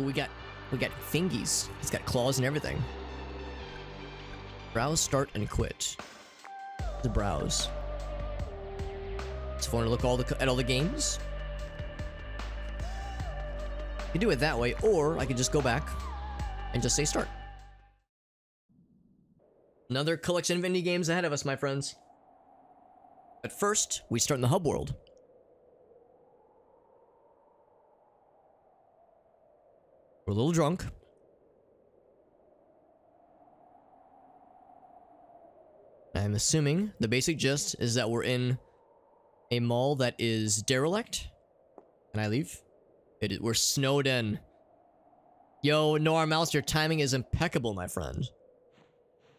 Ooh, we got thingies. It's got claws and everything. Browse, start, and quit. The browse. So if I want to look at all the games, you can do it that way, or I could just go back and just say start. Another collection of indie games ahead of us, my friends. But first, we start in the hub world. We're a little drunk. I'm assuming the basic gist is that we're in a mall that is derelict. Can I leave? We're snowed in. Yo, Noir Mouse, your timing is impeccable, my friend.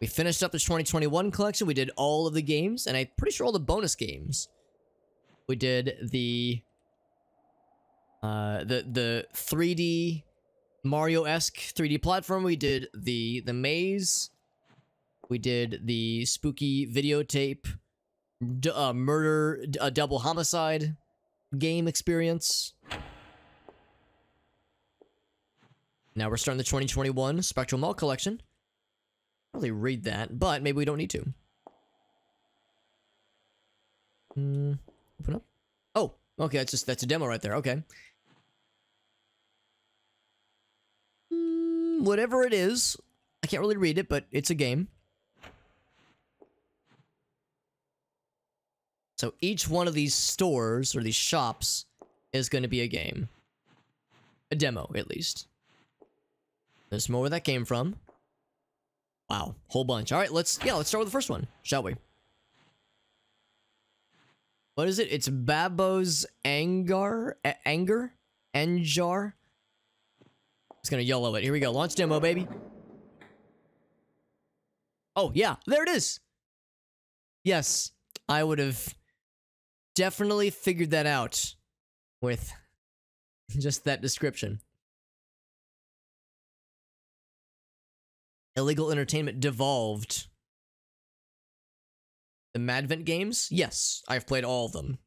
We finished up the 2021 collection. We did all of the games, and I'm pretty sure all the bonus games. We did the 3D Mario-esque 3D platform. We did the maze. We did the spooky videotape murder double homicide game experience. Now we're starting the 2021 Spectral Mall collection. Probably read that, but maybe we don't need to. Open up. Oh, okay, that's a demo right there. Okay. Whatever it is, I can't really read it, but it's a game. So each one of these stores, or these shops, is going to be a game. A demo, at least. There's more where that came from. Wow, whole bunch. Alright, let's start with the first one, shall we? What is it? It's Babo's Anger? Anjar? It's gonna yellow it. Here we go. Launch demo, baby. Oh, yeah. There it is. Yes. I would have definitely figured that out with just that description. Illegal Entertainment Devolved. The Madvent games? Yes. I've played all of them.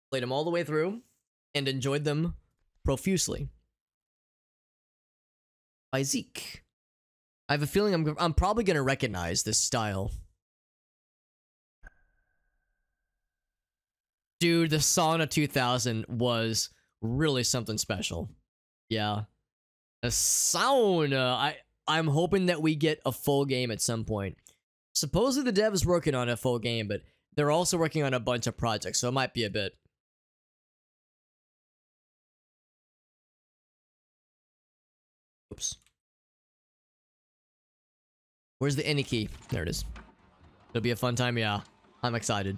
Played them all the way through and enjoyed them profusely. By Zeke. I have a feeling I'm probably going to recognize this style. Dude, the Sauna 2000 was really something special. Yeah. The sauna. I'm hoping that we get a full game at some point. Supposedly the dev is working on a full game, but they're also working on a bunch of projects, so it might be a bit. Oops. Where's the any key? There it is. It'll be a fun time, yeah. I'm excited.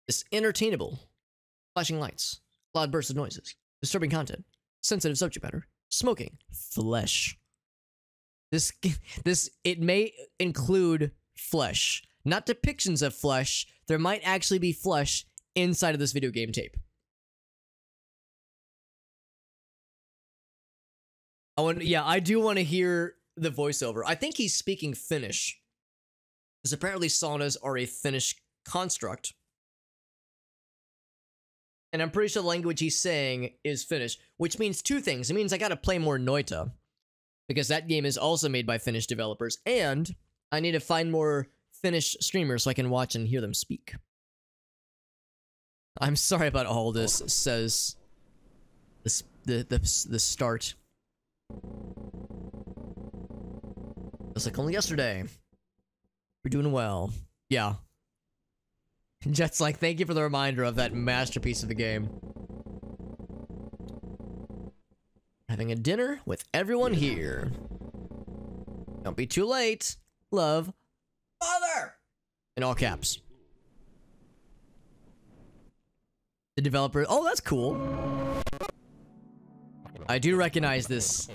It's entertainable. Flashing lights. Loud bursts of noises. Disturbing content. Sensitive subject matter. Smoking. Flesh. It may include flesh. Not depictions of flesh. There might actually be flesh inside of this video game tape. I do want to hear the voiceover. I think he's speaking Finnish. Because apparently saunas are a Finnish construct. And I'm pretty sure the language he's saying is Finnish, which means two things. It means I gotta play more Noita, because that game is also made by Finnish developers, and I need to find more Finnish streamers so I can watch and hear them speak. I'm sorry about all this, says the start. It's like only yesterday. We're doing well. Yeah. Jet's like, thank you for the reminder of that masterpiece of the game. Having a dinner with everyone here. Don't be too late. Love, Father! In all caps. The developer... Oh, that's cool. I do recognize this.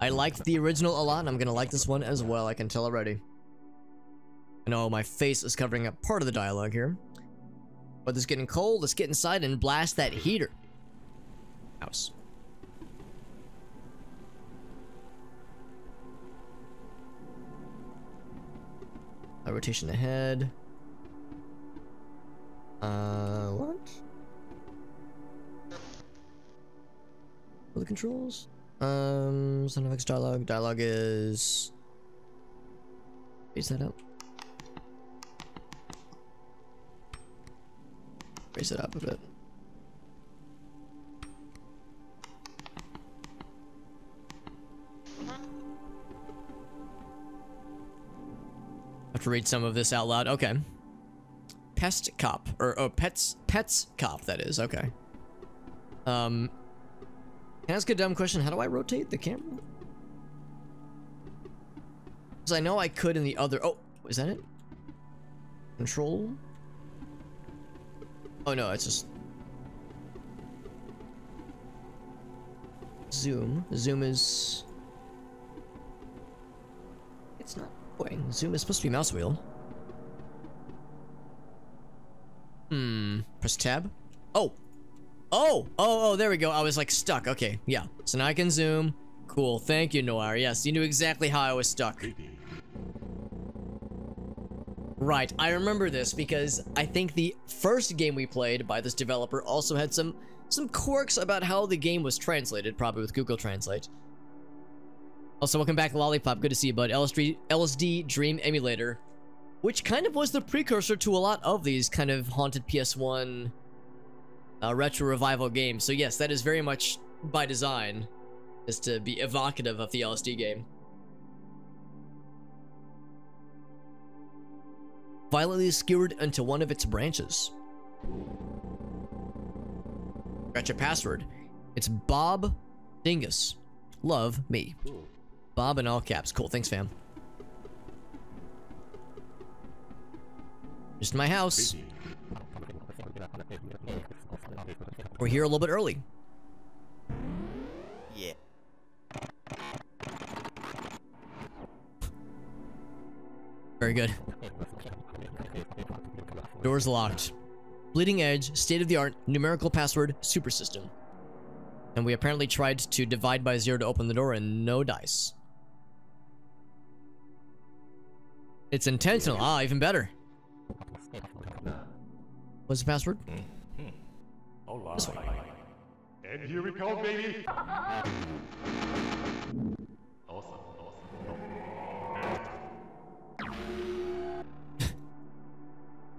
I liked the original a lot, and I'm gonna like this one as well. I can tell already. I know my face is covering up part of the dialogue here. But it's getting cold. Let's get inside and blast that heater. House. Rotation ahead. What? What are the controls? Sound effects dialogue. Dialogue is... Raise that up. Raise it up a bit. I have to read some of this out loud. Okay. Pest cop. Or, oh, pets cop, that is. Okay. Can I ask a dumb question? How do I rotate the camera? Because I know I could in the other... Oh, is that it? Control? Oh no, it's just... Zoom. Zoom is... It's not... Wait, zoom is supposed to be mouse wheel. Press tab. Oh! Oh, there we go. I was like stuck. Okay, yeah. So now I can zoom. Cool. Thank you, Noir. Yes, you knew exactly how I was stuck. Right, I remember this because I think the first game we played by this developer also had some quirks about how the game was translated, probably with Google Translate. Also, welcome back, Lollipop. Good to see you, bud. LSD Dream Emulator, which kind of was the precursor to a lot of these kind of Haunted PS1 retro revival games. So yes, that is very much by design, is to be evocative of the LSD game. Violently skewered into one of its branches. Got your password. It's Bob Dingus. Love me. Bob in all caps. Cool, thanks fam. Just my house. We're here a little bit early. Yeah. Very good. Doors locked. Bleeding edge, state-of-the-art, numerical password, super system. And we apparently tried to divide by 0 to open the door and no dice. It's intentional. Ah, even better. What's the password? This one. And here we come, baby.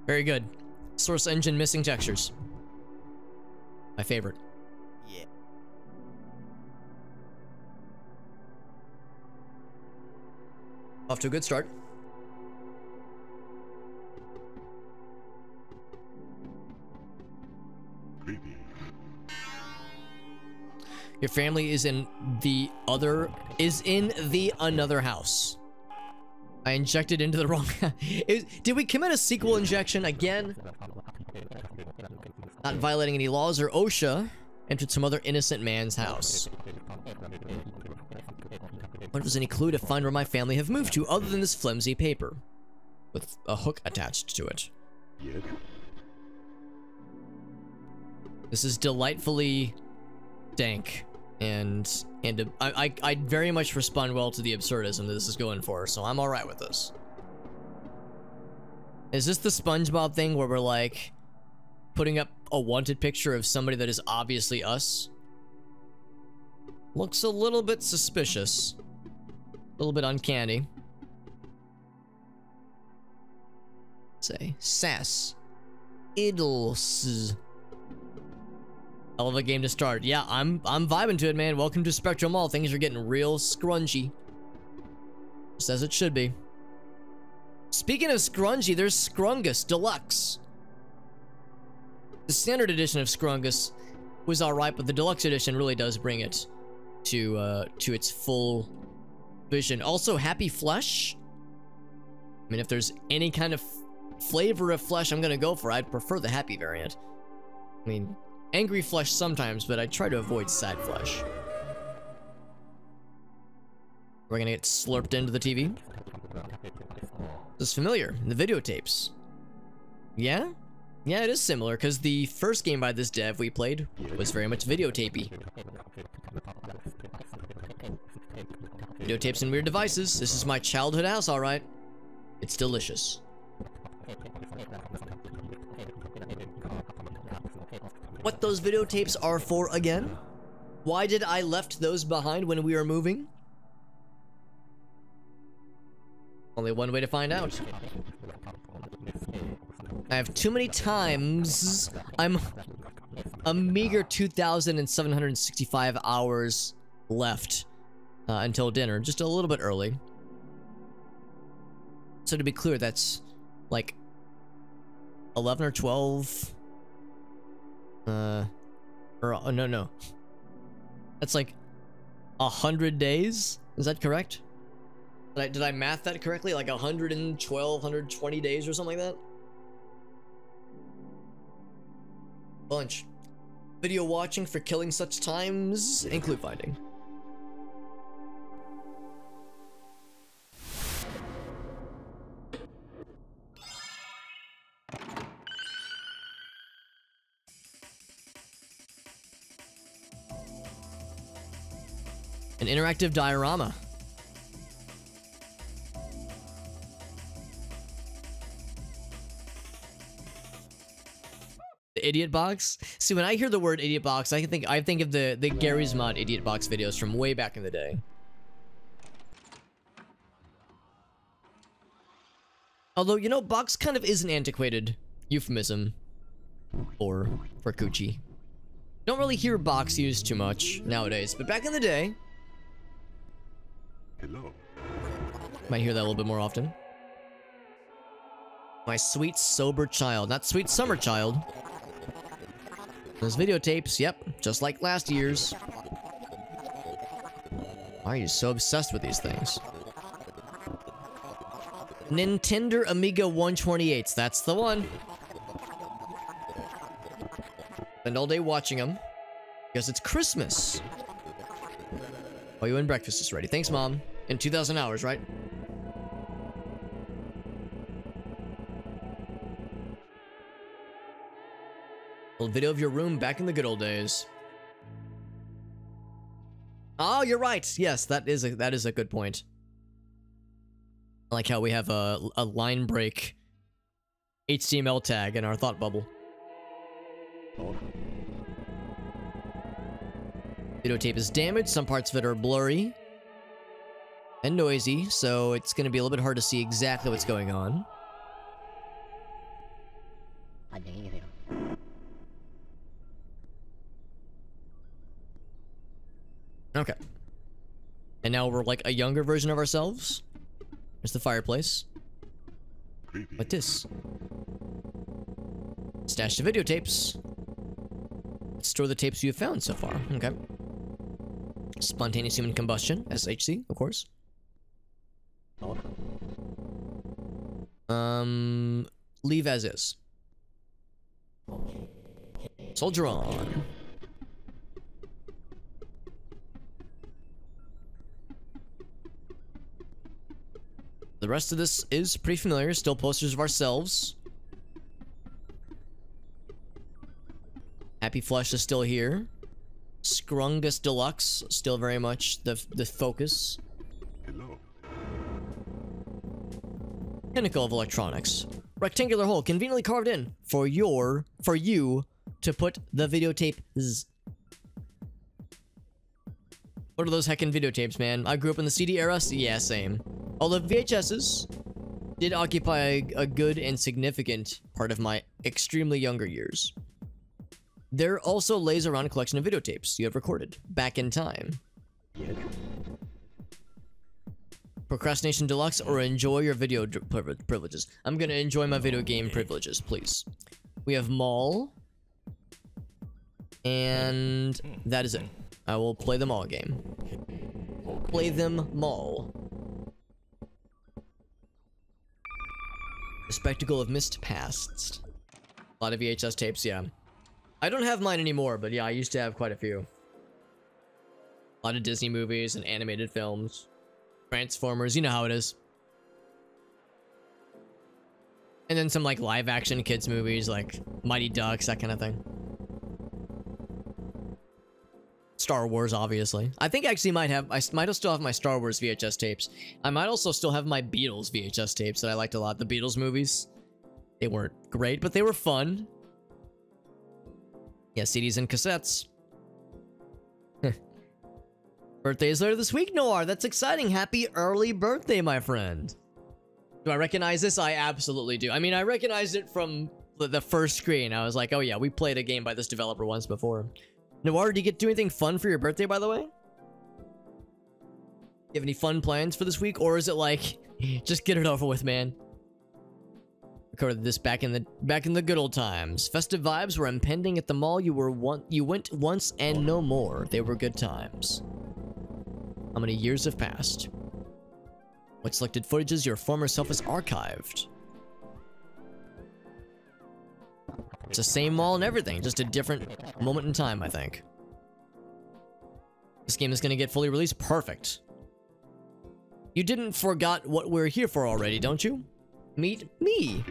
Very good. Source engine missing textures. My favorite. Yeah. Off to a good start. Your family is in the another house. I injected into the wrong. Did we commit a sequel injection again? Not violating any laws or OSHA. Entered some other innocent man's house. What if there's any clue to find where my family have moved to other than this flimsy paper with a hook attached to it? This is delightfully dank. And I very much respond well to the absurdism that this is going for, so I'm alright with this. Is this the SpongeBob thing where we're like putting up a wanted picture of somebody that is obviously us? Looks a little bit suspicious. A little bit uncanny. Say, sass. Idles. Hell of a game to start. Yeah, I'm vibing to it, man. Welcome to Spectral Mall. Things are getting real scrunchy. Just as it should be. Speaking of scrunchy, there's Scrungus Deluxe. The standard edition of Scrungus was alright, but the deluxe edition really does bring it to its full vision. Also, Happy Flesh. I mean, if there's any kind of flavor of flesh I'm gonna go for, I'd prefer the happy variant. I mean, angry flesh sometimes, but I try to avoid sad flesh. We're gonna get slurped into the TV. This is familiar. The videotapes. Yeah? Yeah, it is similar, because the first game by this dev we played was very much videotapey. Videotapes and weird devices. This is my childhood house, alright. It's delicious. What those videotapes are for again? Why did I left those behind when we were moving? Only one way to find out. I have too many times. I'm a meager 2,765 hours left until dinner. Just a little bit early. So to be clear, that's like 11 or 12. No. That's like 100 days. Is that correct? Did I math that correctly? Like 112, 120 days or something like that? Bunch. Video watching for killing such times include finding. An interactive diorama. The idiot box? See, when I hear the word idiot box, I think of the Gary's Mod idiot box videos from way back in the day. Although, you know, box kind of is an antiquated euphemism for coochie. Don't really hear box used too much nowadays, but back in the day, Hello. might hear that a little bit more often. My sweet sober child, not sweet summer child. Those videotapes, yep, just like last year's. Why are you so obsessed with these things? Nintendo Amiga 128s, that's the one. Spend all day watching them because it's Christmas. Oh, you and breakfast is ready. Thanks, Mom. In 2,000 hours, right? Little video of your room back in the good old days. Oh, you're right. Yes, that is a good point. I like how we have a line break HTML tag in our thought bubble. Videotape is damaged. Some parts of it are blurry and noisy, so it's going to be a little bit hard to see exactly what's going on. Okay. And now we're like a younger version of ourselves. There's the fireplace. Creepy. Like this. Stash the videotapes. Store the tapes you have found so far. Okay. Spontaneous human combustion, SHC, of course. Leave as is. Soldier on. The rest of this is pretty familiar. Still posters of ourselves. Happy Flush is still here. Scrungus Deluxe, still very much the focus. Hello. Pinnacle of electronics. Rectangular hole conveniently carved in for you to put the videotapes. What are those heckin' videotapes, man? I grew up in the CD era, so yeah, same. Although VHSs did occupy a good and significant part of my extremely younger years. There also lays around a collection of videotapes you have recorded back in time. Procrastination Deluxe or enjoy your video privileges. I'm gonna enjoy my video game privileges, please. We have Mall. And that is it. I will play them all game. Play them Mall. The Spectacle of Missed Pasts. A lot of VHS tapes, yeah. I don't have mine anymore, but yeah, I used to have quite a few. A lot of Disney movies and animated films. Transformers, you know how it is. And then some like live action kids movies like Mighty Ducks, that kind of thing. Star Wars, obviously. I think I actually I might still have my Star Wars VHS tapes. I might also still have my Beatles VHS tapes that I liked a lot. The Beatles movies. They weren't great, but they were fun. Yeah, CDs and cassettes. Birthday is later this week, Noir. That's exciting. Happy early birthday, my friend. Do I recognize this? I absolutely do. I mean, I recognized it from the first screen. I was like, oh yeah, we played a game by this developer once before. Noir, do you get to do anything fun for your birthday, by the way? You have any fun plans for this week? Or is it like, just get it over with, man? Recorded this back in the good old times. Festive vibes were impending at the mall. You went once and no more. They were good times. How many years have passed? What selected footages your former self has archived? It's the same mall and everything, just a different moment in time, I think. This game is gonna get fully released? Perfect. You didn't forgot what we're here for already, don't you? Meet me.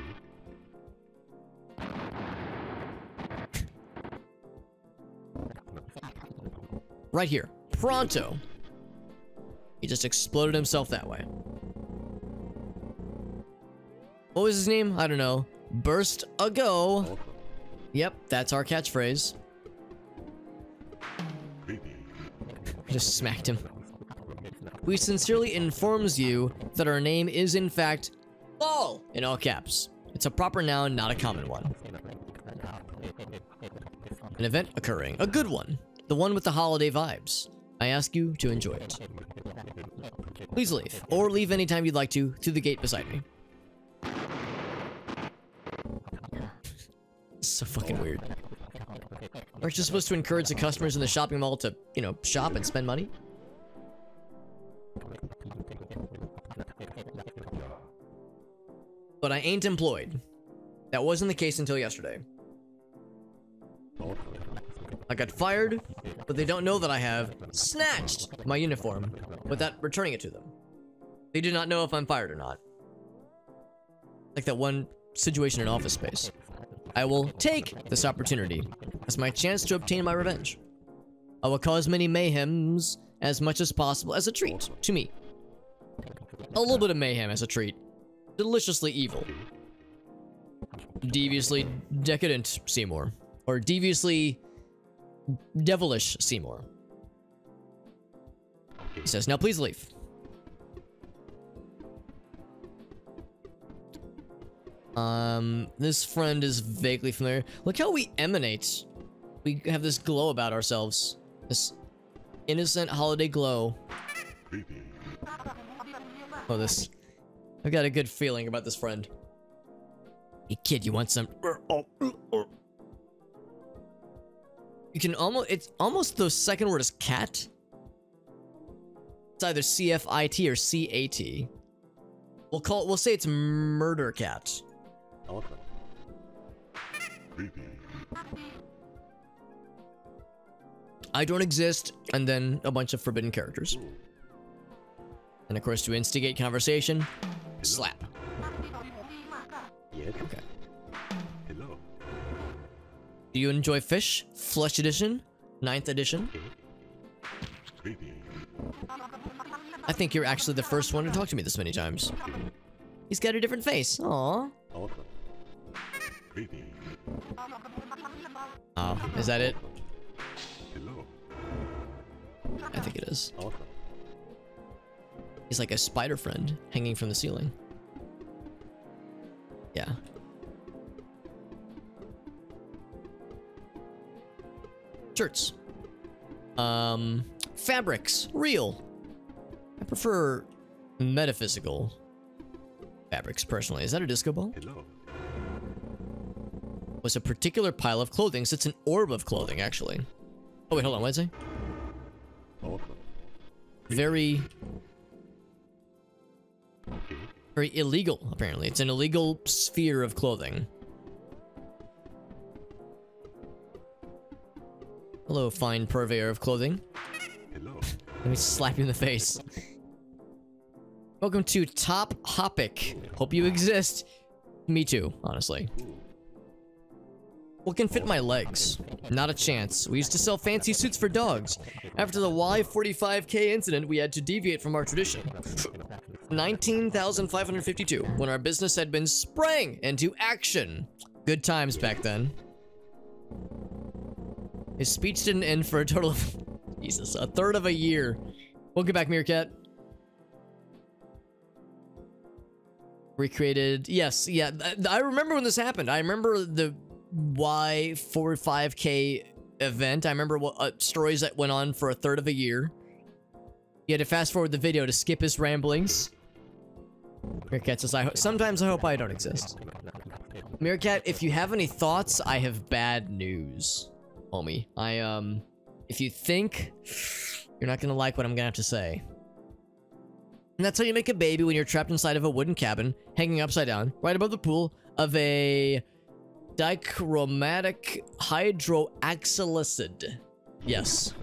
Right here. Pronto. He just exploded himself that way. What was his name? I don't know. Burst a go. Yep, that's our catchphrase. I just smacked him. We sincerely informs you that our name is in fact Ball in all caps. It's a proper noun, not a common one. An event occurring. A good one. The one with the holiday vibes. I ask you to enjoy it. Please leave, or leave anytime you'd like to, through the gate beside me. So fucking weird. Aren't you supposed to encourage the customers in the shopping mall to, you know, shop and spend money? But I ain't employed. That wasn't the case until yesterday. I got fired, but they don't know that I have snatched my uniform without returning it to them. They do not know if I'm fired or not. Like that one situation in Office Space. I will take this opportunity as my chance to obtain my revenge. I will cause many mayhems as much as possible as a treat to me. A little bit of mayhem as a treat. Deliciously evil. Deviously decadent Seymour. Or deviously devilish Seymour. He says, now please leave. This friend is vaguely familiar. Look how we emanate. We have this glow about ourselves. This innocent holiday glow. Oh, this. I've got a good feeling about this friend. Hey kid, you want some? You can almost, it's almost the second word is cat. It's either CFIT or CAT. We'll say it's murder cat. I don't exist, and then a bunch of forbidden characters. And of course, to instigate conversation, slap. Okay. Do you enjoy fish? Flesh edition? 9th edition? I think you're actually the first one to talk to me this many times. He's got a different face. Aww. Oh, is that it? I think it is. He's like a spider friend hanging from the ceiling. Yeah. Shirts. Fabrics. Real. I prefer metaphysical fabrics, personally. Is that a disco ball? Was a particular pile of clothing. So it's an orb of clothing, actually. Oh, wait, hold on. What did I say? Very illegal, apparently. It's an illegal sphere of clothing. Hello, fine purveyor of clothing. Hello. Let me slap you in the face. Welcome to Top Hopic. Hope you exist. Me too, honestly. What can fit my legs? Not a chance. We used to sell fancy suits for dogs. After the Y45K incident, we had to deviate from our tradition. 19,552, when our business had been sprang into action. Good times back then. His speech didn't end for a total of, Jesus, a third of a year. Welcome back, Meerkat. Recreated, yes, yeah, I remember when this happened. I remember the Y45K event. I remember what stories that went on for a third of a year. You had to fast forward the video to skip his ramblings. Meerkat says, sometimes I hope I don't exist. Meerkat, if you have any thoughts, I have bad news, homie. If you think, you're not gonna like what I'm gonna have to say. And that's how you make a baby when you're trapped inside of a wooden cabin, hanging upside down, right above the pool of a dichromatic hydroxylicid. Yes.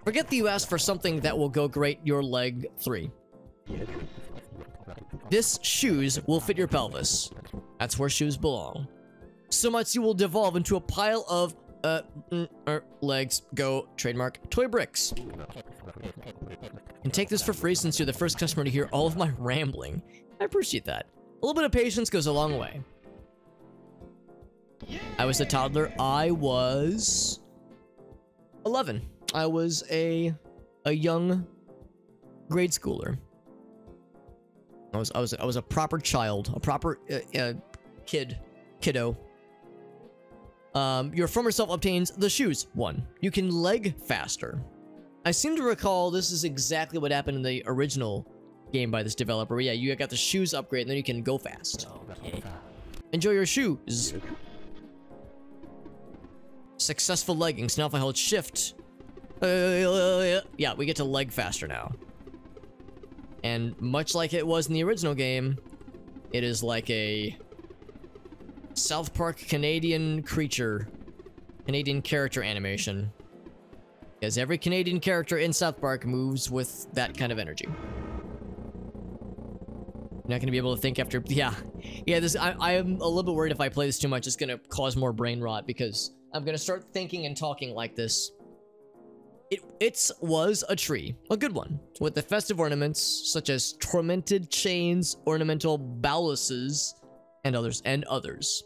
Forget that you asked for something that will go great your leg 3. This shoes will fit your pelvis. That's where shoes belong. So much you will devolve into a pile of legs go trademark toy bricks. And take this for free since you're the first customer to hear all of my rambling. I appreciate that. A little bit of patience goes a long way. I was a toddler. I was 11. I was a young grade schooler. I was a proper child, a proper kiddo. Your former self obtains the shoes. 1. You can leg faster. I seem to recall this is exactly what happened in the original game by this developer. Yeah, you got the shoes upgrade and then you can go fast. Okay. Enjoy your shoes. Successful leggings. Now if I hold shift. Yeah, we get to leg faster now. And much like it was in the original game, it is like a South Park Canadian character animation. Because every Canadian character in South Park moves with that kind of energy. You're not gonna be able to think after, yeah, this, I am a little bit worried if I play this too much, it's gonna cause more brain rot, because I'm gonna start thinking and talking like this. It was a tree, a good one, with the festive ornaments, such as tormented chains, ornamental baluses, and others.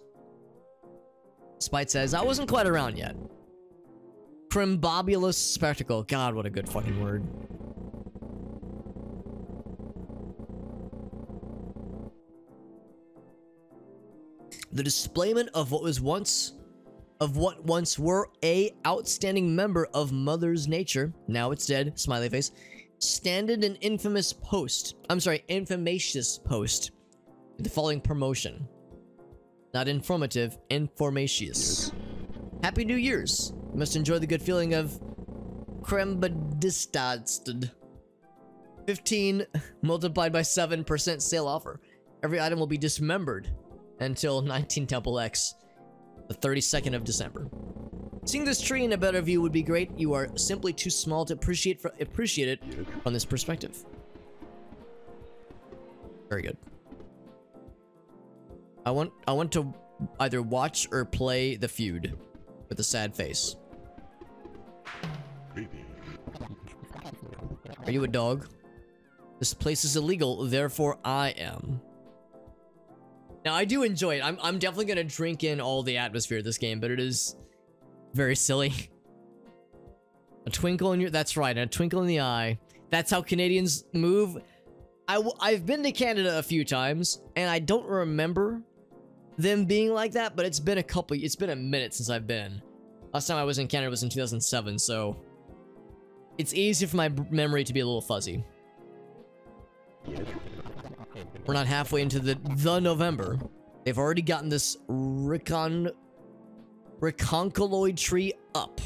Spite says, I wasn't quite around yet. Crimbobulous spectacle. God, what a good fucking word. The displayment of what once were a outstanding member of Mother's Nature, now it's dead, smiley face, standard an infamous post. Infamatious post. The following promotion. Not informative, informatious. Happy New Year's. You must enjoy the good feeling of Crembadistad. 15 multiplied by 7% sale offer. Every item will be dismembered until 19 Temple X, the 32nd of December. Seeing this tree in a better view would be great. You are simply too small to appreciate it from this perspective. Very good. I want to either watch or play the feud with a sad face. Are you a dog? This place is illegal, therefore I am. Now, I do enjoy it. I'm definitely gonna drink in all the atmosphere of this game, but it is very silly. A twinkle in your... That's right, a twinkle in the eye. That's how Canadians move. I've been to Canada a few times, and I don't remember them being like that, but it's been a minute since I've been. Last time I was in Canada was in 2007, so it's easy for my memory to be a little fuzzy. We're not halfway into the November. They've already gotten this reconcolloid tree up.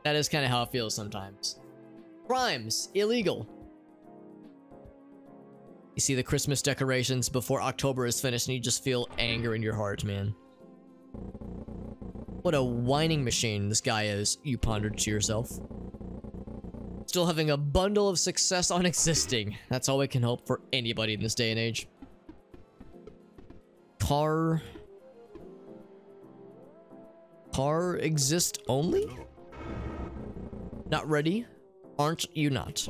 That is kind of how it feels sometimes. Crimes, illegal. You see the Christmas decorations before October is finished and you just feel anger in your heart, man. What a whining machine this guy is, you pondered to yourself. Still having a bundle of success on existing. That's all we can hope for anybody in this day and age. Car exist only? Not ready? Aren't you not?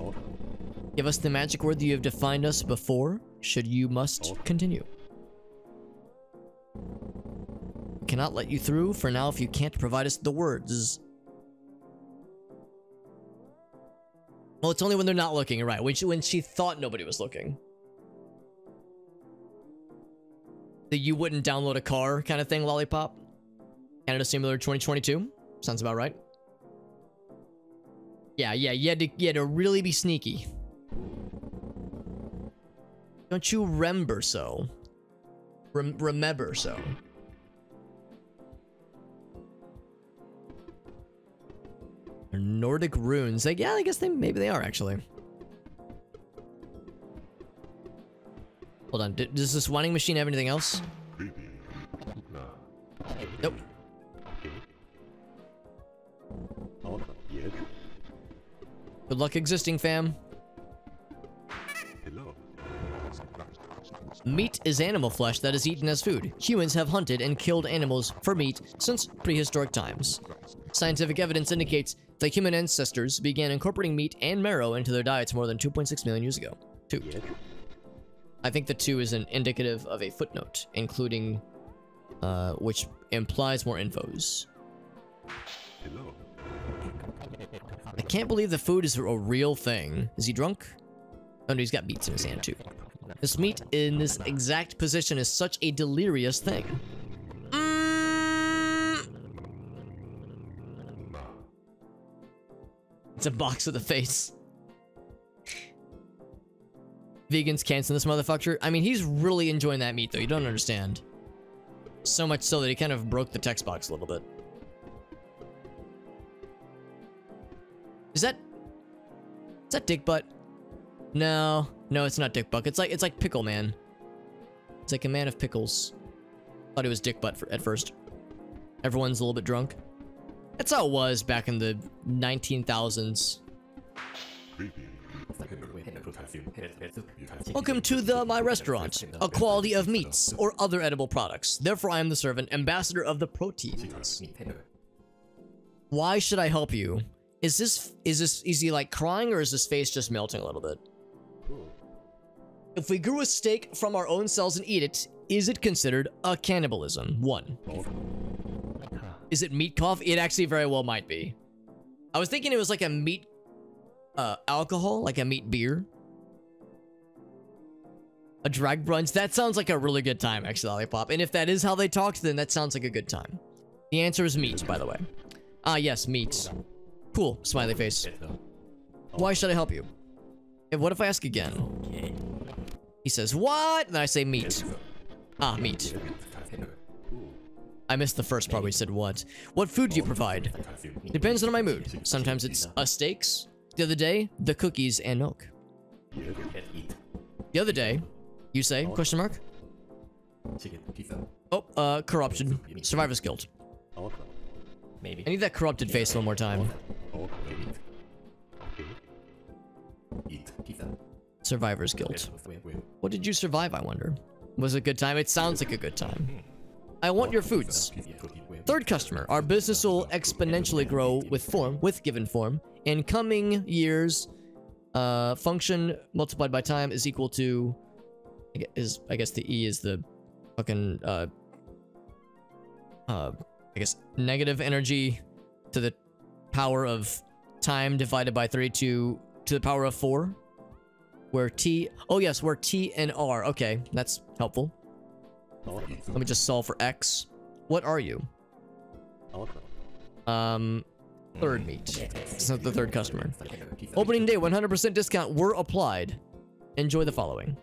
Give us the magic word that you have defined us before, should you must continue. Cannot let you through for now if you can't provide us the words. Well, it's only when they're not looking, you're right. When she thought nobody was looking. That you wouldn't download a car kind of thing, Lollipop. Canada Simulator 2022. Sounds about right. Yeah, you had to really be sneaky. Don't you remember so? Remember so. Nordic runes. Like, yeah, I guess maybe they are actually. Hold on. Does this winding machine have anything else? Nope. Good luck existing, fam. Meat is animal flesh that is eaten as food. Humans have hunted and killed animals for meat since prehistoric times. Scientific evidence indicates that human ancestors began incorporating meat and marrow into their diets more than 2.6 million years ago. 2. I think the 2 is an indicative of a footnote, including, which implies more infos. I can't believe the food is a real thing. Is he drunk? Oh no, he's got meats in his hand too. This meat in this exact position is such a delirious thing. It's a box of the face. Vegans canceling this motherfucker. I mean, he's really enjoying that meat though. You don't understand. So much so that he kind of broke the text box a little bit. Is that Dick Butt? No, it's not Dick Butt. It's like Pickle Man. It's like a man of pickles. Thought it was Dick Butt at first. Everyone's a little bit drunk. That's how it was back in the 19,000s. Welcome to my restaurant. A quality of meats or other edible products. Therefore, I am the servant, ambassador of the proteins. Why should I help you? Is he like crying, or is his face just melting a little bit? If we grew a steak from our own cells and eat it, is it considered a cannibalism? 1. Is it meat cough? It actually very well might be. I was thinking it was like a meat alcohol, like a meat beer. A drag brunch. That sounds like a really good time, actually, Lollipop. And if that is how they talked, then that sounds like a good time. The answer is meat, by the way. Ah, yes, meat. Cool, smiley face. Why should I help you? And what if I ask again? He says, what? Then I say meat. Ah, meat. I missed the first part where he said what. What food do you provide? Depends on my mood. Sometimes it's steaks. The other day, the cookies and milk. The other day, you say, question mark? Oh, corruption. Survivor's guilt. I need that corrupted face one more time. Survivor's guilt. What did you survive, I wonder? Was it a good time? It sounds like a good time. I want your foods. Third customer. Our business will exponentially grow with given form. In coming years, function multiplied by time is equal to... I guess the E is the fucking... I guess negative energy to the power of time divided by 32 to the power of 4. Where T... Oh yes, where T and R. Okay, that's helpful. Let me just solve for X. What are you? Third meat. It's not the third customer. Opening day, 100% discount were applied. Enjoy the following.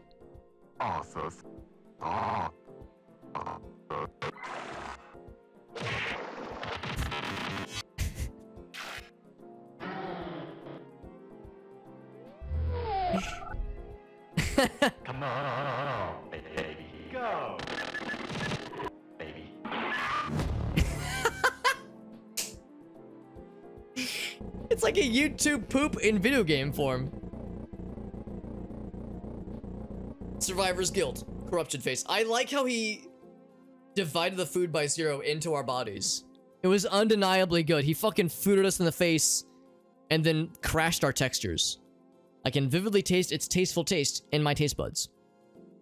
Come on, baby, go, baby. It's like a YouTube poop in video game form. Survivor's guilt. Corruption face. I like how he divided the food by 0 into our bodies. It was undeniably good. He fucking fooded us in the face and then crashed our textures. I can vividly taste its tasteful taste in my taste buds.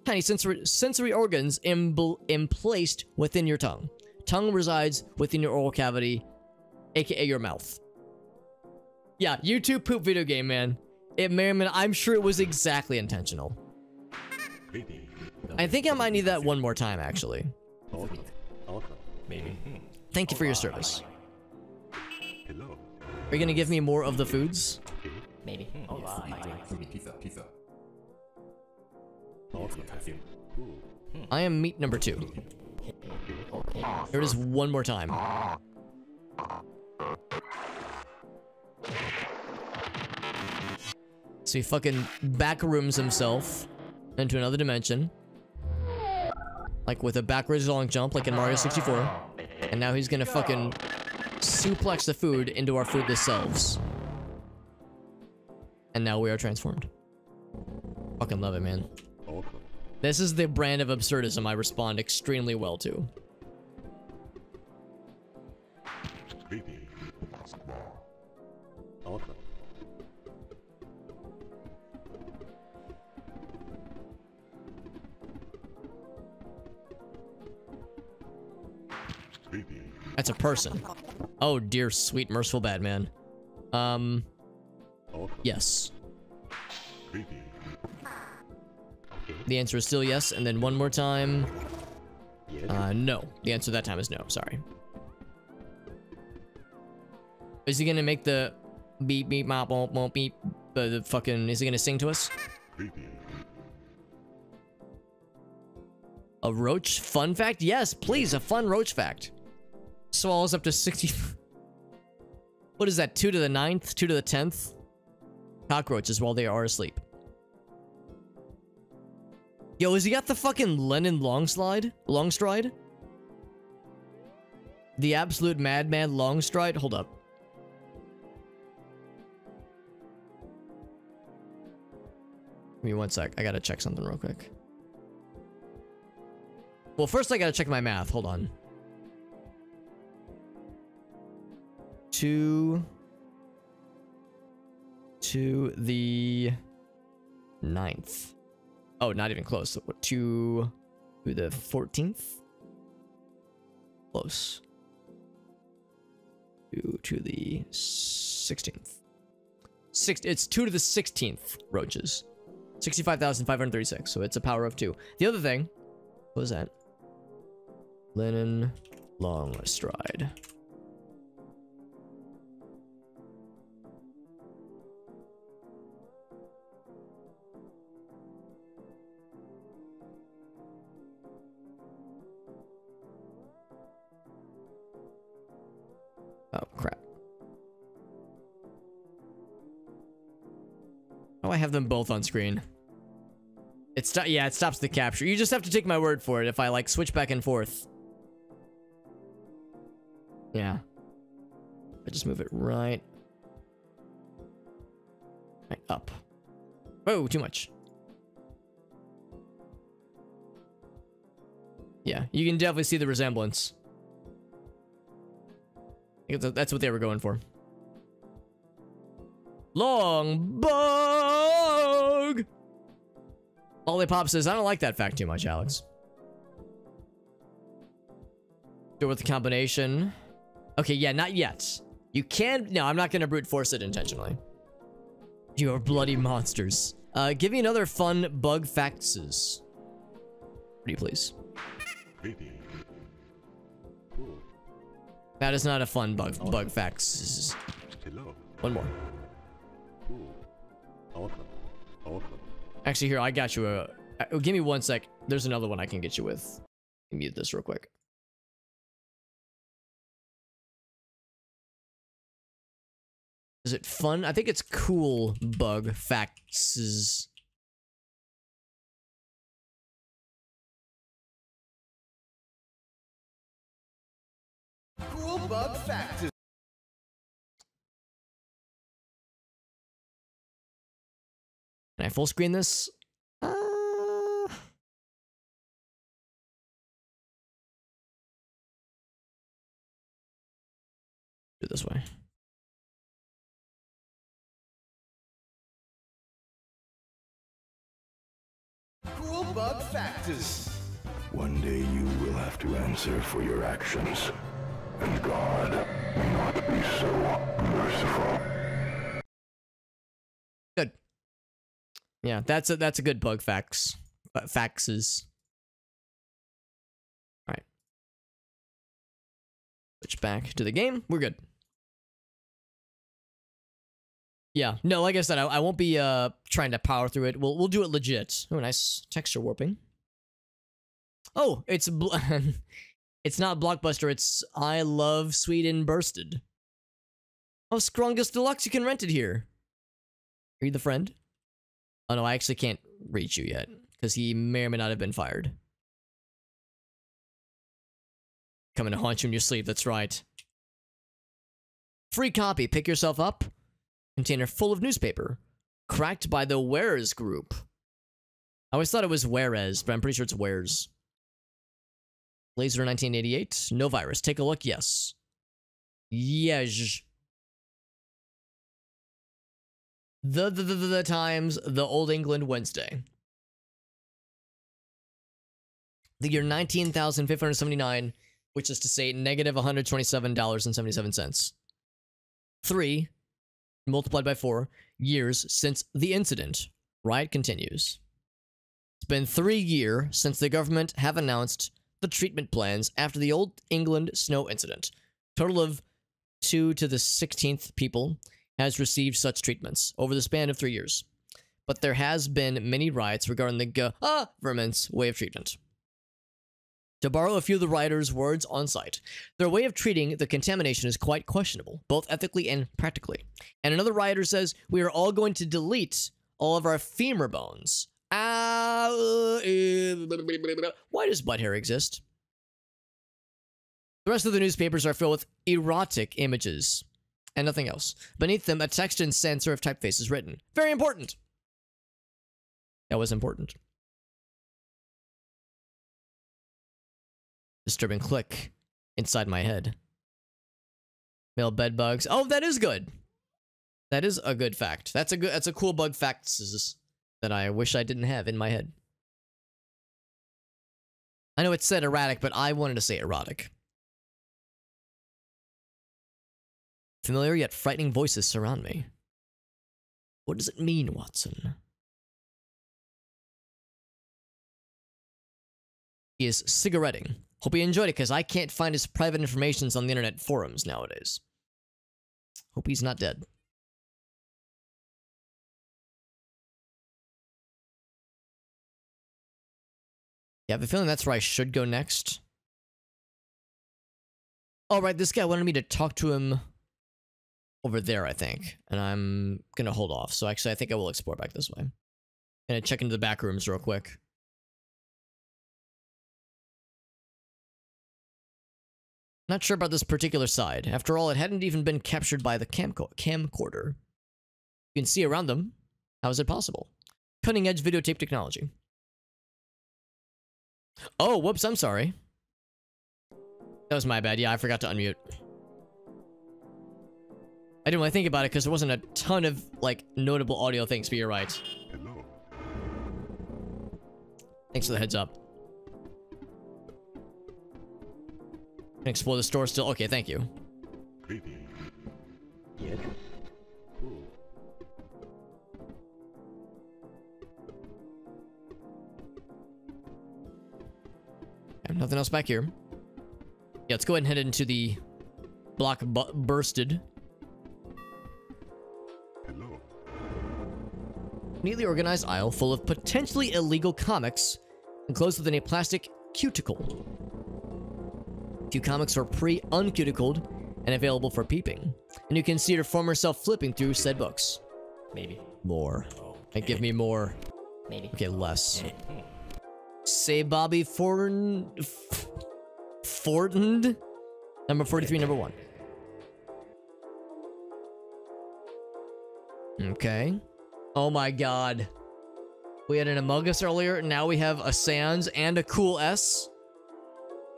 Tiny sensory organs emplaced within your tongue. Tongue resides within your oral cavity, aka your mouth. Yeah, YouTube poop video game, man. It may have been, I'm sure it was exactly intentional. I think I might need that one more time, actually. Maybe. Thank you for your service. Hello. Are you gonna give me more of the foods? Maybe. Pizza. I am meat number 2. Here it is one more time. So he fucking backrooms himself into another dimension. Like with a backwards long jump like in Mario 64. And now he's gonna fucking suplex the food into our foodless selves. And now we are transformed. Fucking love it, man. Awesome. This is the brand of absurdism I respond extremely well to. Greetings. Awesome. Greetings. That's a person. Oh dear sweet merciful bad man. Awesome. Yes. Greetings. The answer is still yes, and then one more time. Yes. No. The answer that time is no, sorry. Is he gonna make the beep beep mop won't beep the fucking, is he gonna sing to us? Greetings. A roach fun fact? Yes, please, a fun roach fact. Swallows up to 60. What is that? 2 to the 9th? 2 to the 10th? Cockroaches while they are asleep. Yo, has he got the fucking Lennon Longstride? The absolute madman Longstride? Hold up. Give me one sec. I gotta check something real quick. Well, first I gotta check my math. Hold on. 2 to the 9th. Oh, not even close. 2 to the 14th? Close. 2 to the 16th. It's 2 to the 16th roaches. 65,536, so it's a power of 2. The other thing, what was that? Lennon Longstride. Oh, crap. Oh, I have them both on screen. Yeah, it stops the capture. You just have to take my word for it if I, like, switch back and forth. Yeah. I just move it right up. Oh, too much. Yeah, you can definitely see the resemblance. I think that's what they were going for. Long bug! Lollipop says, I don't like that fact too much, Alex. Do it with the combination. Okay, yeah, not yet. You can... No, I'm not going to brute force it intentionally. You are bloody monsters. Give me another fun bug facts. Pretty please. Greetings. Cool. That is not a fun bug facts. Hello. One more. Cool. Awesome. Awesome. Actually, here, I got you a... give me one sec. There's another one I can get you with. Mute this real quick. Is it fun? I think it's cool bug facts. Cool bug facts. Can I full screen this? Do it this way. Bug Factors. One day you will have to answer for your actions. And God may not be so merciful. Good. Yeah, that's a good bug facts. Faxes. Alright. Switch back to the game. We're good. Yeah, no, like I said, I won't be trying to power through it. We'll do it legit. Oh, nice texture warping. Oh, it's it's not Blockbuster, it's I Love Sweden Bursted. Oh, Scrungus Deluxe, you can rent it here. Are you the friend? Oh no, I actually can't reach you yet, because he may or may not have been fired. Coming to haunt you in your sleep, that's right. Free copy, pick yourself up. Container full of newspaper. Cracked by the Wares group. I always thought it was Whereas, but I'm pretty sure it's Wares. Laser 1988. No virus. Take a look. Yes. Yes. The Times. The Old England Wednesday. The year 19,579, which is to say negative $127.77. 3 multiplied by 4 years since the incident. Riot continues. It's been 3 years since the government have announced the treatment plans after the Old England snow incident. Total of 2 to the 16th people has received such treatments over the span of 3 years. But there has been many riots regarding the government's way of treatment. To borrow a few of the rioters' words on site, their way of treating the contamination is quite questionable, both ethically and practically. And another rioter says, we are all going to delete all of our femur bones. Why does butt hair exist? The rest of the newspapers are filled with erotic images and nothing else. Beneath them, a text and censor of typeface is written. Very important. That was important. Disturbing click inside my head. Male bed bugs. Oh, that is good. That is a good fact. That's a cool bug fact that I wish I didn't have in my head. I know it said erratic, but I wanted to say erotic. Familiar yet frightening voices surround me. What does it mean, Watson? He is cigaretting. Hope he enjoyed it, because I can't find his private informations on the internet forums nowadays. Hope he's not dead. Yeah, I have a feeling that's where I should go next. All right, this guy wanted me to talk to him over there, I think. And I'm gonna hold off. So actually, I think I will explore back this way. Gonna check into the back rooms real quick. Not sure about this particular side. After all, it hadn't even been captured by the camcorder. You can see around them. How is it possible? Cutting-edge videotape technology. Oh, whoops, I'm sorry. That was my bad. Yeah, I forgot to unmute. I didn't really think about it because there wasn't a ton of, like, notable audio things, but you're right. Hello. Thanks for the heads up. Can explore the store still? Okay, thank you. Greetings. Yes. Cool. Nothing else back here. Yeah, let's go ahead and head into the block bursted. Hello. Neatly organized aisle full of potentially illegal comics enclosed within a plastic cuticle. Few comics are pre-uncuticled and available for peeping. And you can see your former self flipping through said books. Maybe. More. Okay. And give me more. Maybe. Okay, less. Say Bobby Fortned. Number 43, number 1. Okay. Oh my god. We had an Among Us earlier, now we have a Sans and a Cool S.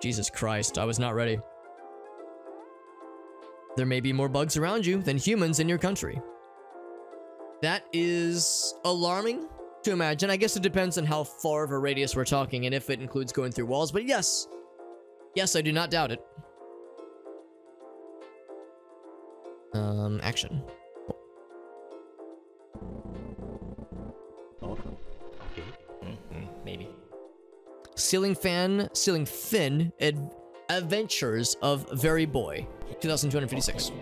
Jesus Christ, I was not ready. There may be more bugs around you than humans in your country. That is alarming, to imagine. I guess it depends on how far of a radius we're talking and if it includes going through walls, but yes. Yes, I do not doubt it. Action. Oh, okay. Maybe. Ceiling fin, Adventures of Very Boy, 2256.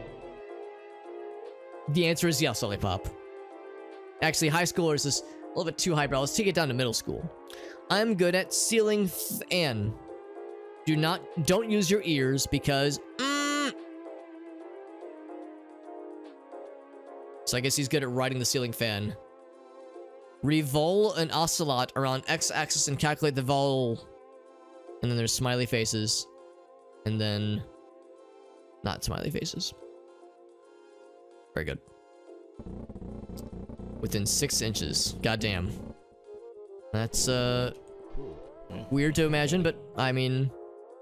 The answer is yes, Lollipop. Actually, high schoolers is a little bit too highbrow. Let's take it down to middle school. I'm good at ceiling fan. Don't use your ears because So I guess he's good at riding the ceiling fan. Revolve an ocelot around x-axis and calculate the vol. And then there's smiley faces. And then not smiley faces. Very good. Within 6 inches. Goddamn. That's weird to imagine, but I mean,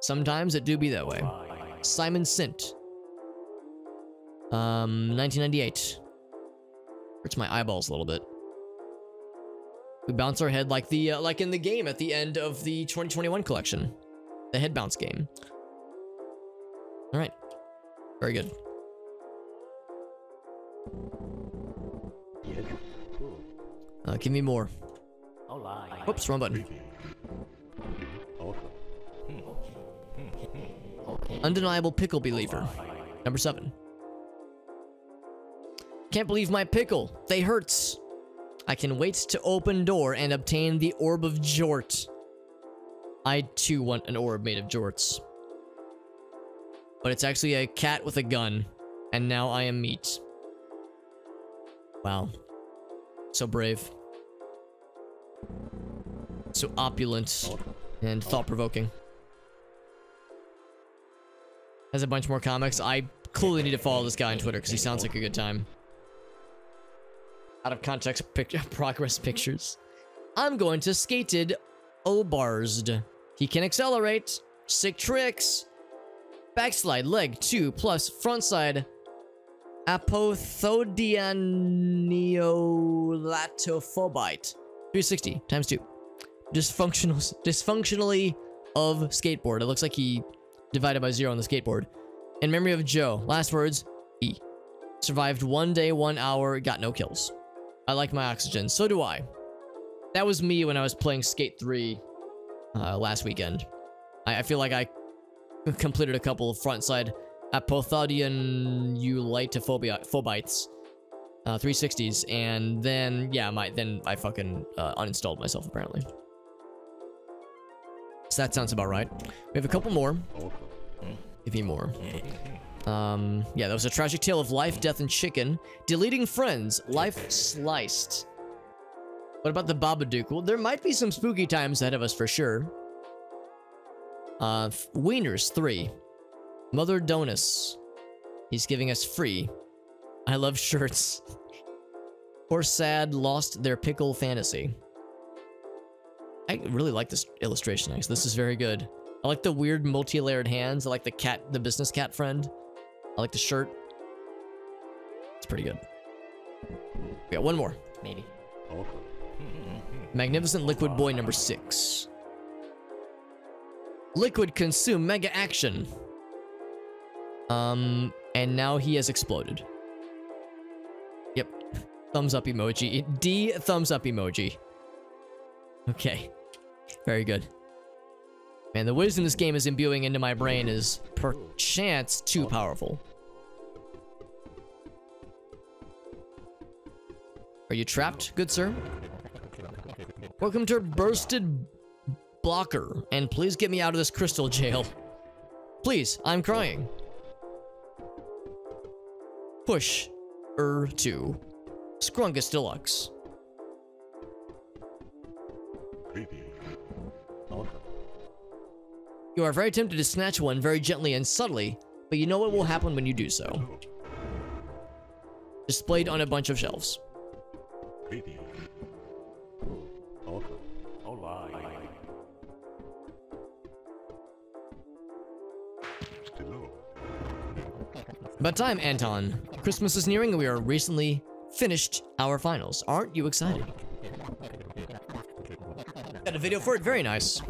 sometimes it do be that way. Simon Sint. 1998. Hurts my eyeballs a little bit. We bounce our head like the like in the game at the end of the 2021 collection. The head bounce game. Alright. Very good. Give me more. Whoops, wrong button. Undeniable pickle believer. Number 7. Can't believe my pickle. They hurts. I can wait to open door and obtain the orb of Jort. I too want an orb made of Jorts. But it's actually a cat with a gun. And now I am meat. Wow. So brave. So opulent. And thought-provoking. Has a bunch more comics. I clearly need to follow this guy on Twitter because he sounds like a good time. Out of context progress pictures. I'm going to skated Obarzd. He can accelerate. Sick tricks. Backslide leg 2 plus frontside apothodianiolatophobyte. 360 times 2. Dysfunctionally of skateboard. It looks like he divided by 0 on the skateboard. In memory of Joe. Last words, E. Survived 1 day, 1 hour, got no kills. I like my oxygen. So do I. That was me when I was playing Skate 3 last weekend. I feel like I completed a couple of frontside apothodianiolatophobites 360s, and then yeah, then I fucking uninstalled myself apparently. So that sounds about right. We have a couple more. Give me more. Yeah, that was a tragic tale of life, death, and chicken. Deleting friends. Life sliced. What about the Babadook? Well, there might be some spooky times ahead of us for sure. Wieners 3. Mother Donus. He's giving us free. I love shirts. Poor sad lost their pickle fantasy. I really like this illustration, actually. This is very good. I like the weird multi-layered hands. I like the cat, the business cat friend. I like the shirt. It's pretty good. We got one more. Maybe. Magnificent Liquid Boy number 6. Liquid consume mega action. And now he has exploded. Yep. Thumbs up emoji. D thumbs up emoji. Okay. Very good. Man, the wisdom this game is imbuing into my brain is perchance too powerful. Are you trapped, good sir? Welcome to Bursted Blocker, and please get me out of this crystal jail. Please, I'm crying. Push. 2. Scrungus Deluxe. You are very tempted to snatch one very gently and subtly, but you know what will happen when you do so. Displayed on a bunch of shelves. About time, Anton. Christmas is nearing and we are recently finished our finals. Aren't you excited? got a video for it. Very nice.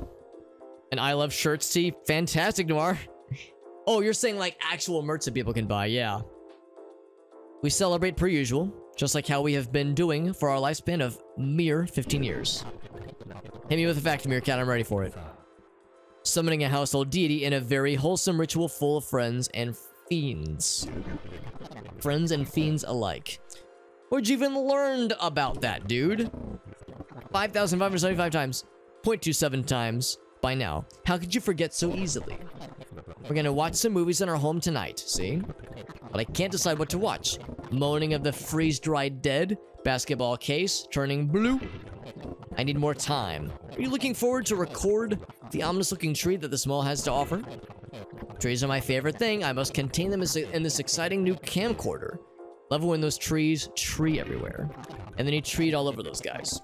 And I love shirts tee. Fantastic, Noir. Oh, you're saying like actual merch that people can buy. Yeah. We celebrate per usual, just like how we have been doing for our lifespan of mere 15 years. Hit me with a fact, Meerkat. I'm ready for it. Summoning a household deity in a very wholesome ritual full of friends and fiends. Friends and fiends alike. Where'd you even learned about that, dude? 5,575 times. 0.27 times by now. How could you forget so easily? We're gonna watch some movies in our home tonight, see? But I can't decide what to watch. Moaning of the freeze-dried dead, basketball case turning blue. I need more time. Are you looking forward to record the ominous-looking tree that this mall has to offer? Trees are my favorite thing. I must contain them in this exciting new camcorder. Love it when those trees tree everywhere. And then you treat all over those guys.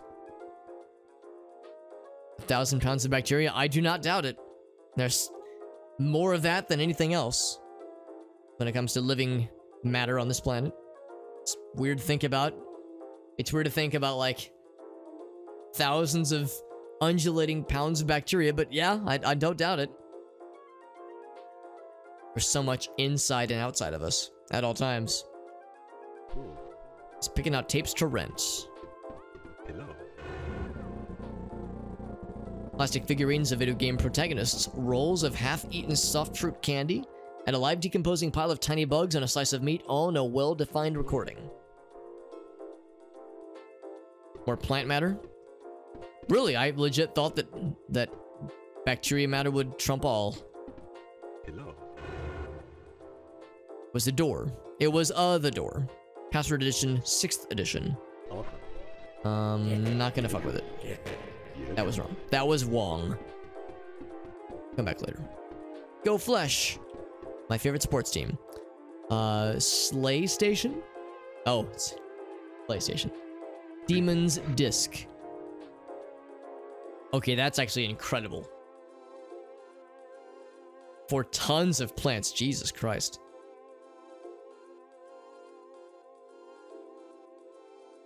1,000 pounds of bacteria? I do not doubt it. There's more of that than anything else when it comes to living matter on this planet. It's weird to think about. It's weird to think about, like, thousands of undulating pounds of bacteria, but yeah, I don't doubt it. There's so much inside and outside of us at all times. It's picking out tapes to rent. Hello. Plastic figurines of video game protagonists, rolls of half-eaten soft fruit candy, and a live decomposing pile of tiny bugs and a slice of meat, all in a well-defined recording. More plant matter? Really, I legit thought that bacteria matter would trump all. Hello. Was the door. It was the door. Password edition, 6th edition. Not gonna fuck with it. That was wrong. That was Wong. Come back later. Go Flesh. My favorite sports team. Slay Station? Oh, it's PlayStation. Demon's Disc. Okay, that's actually incredible. For tons of plants, Jesus Christ.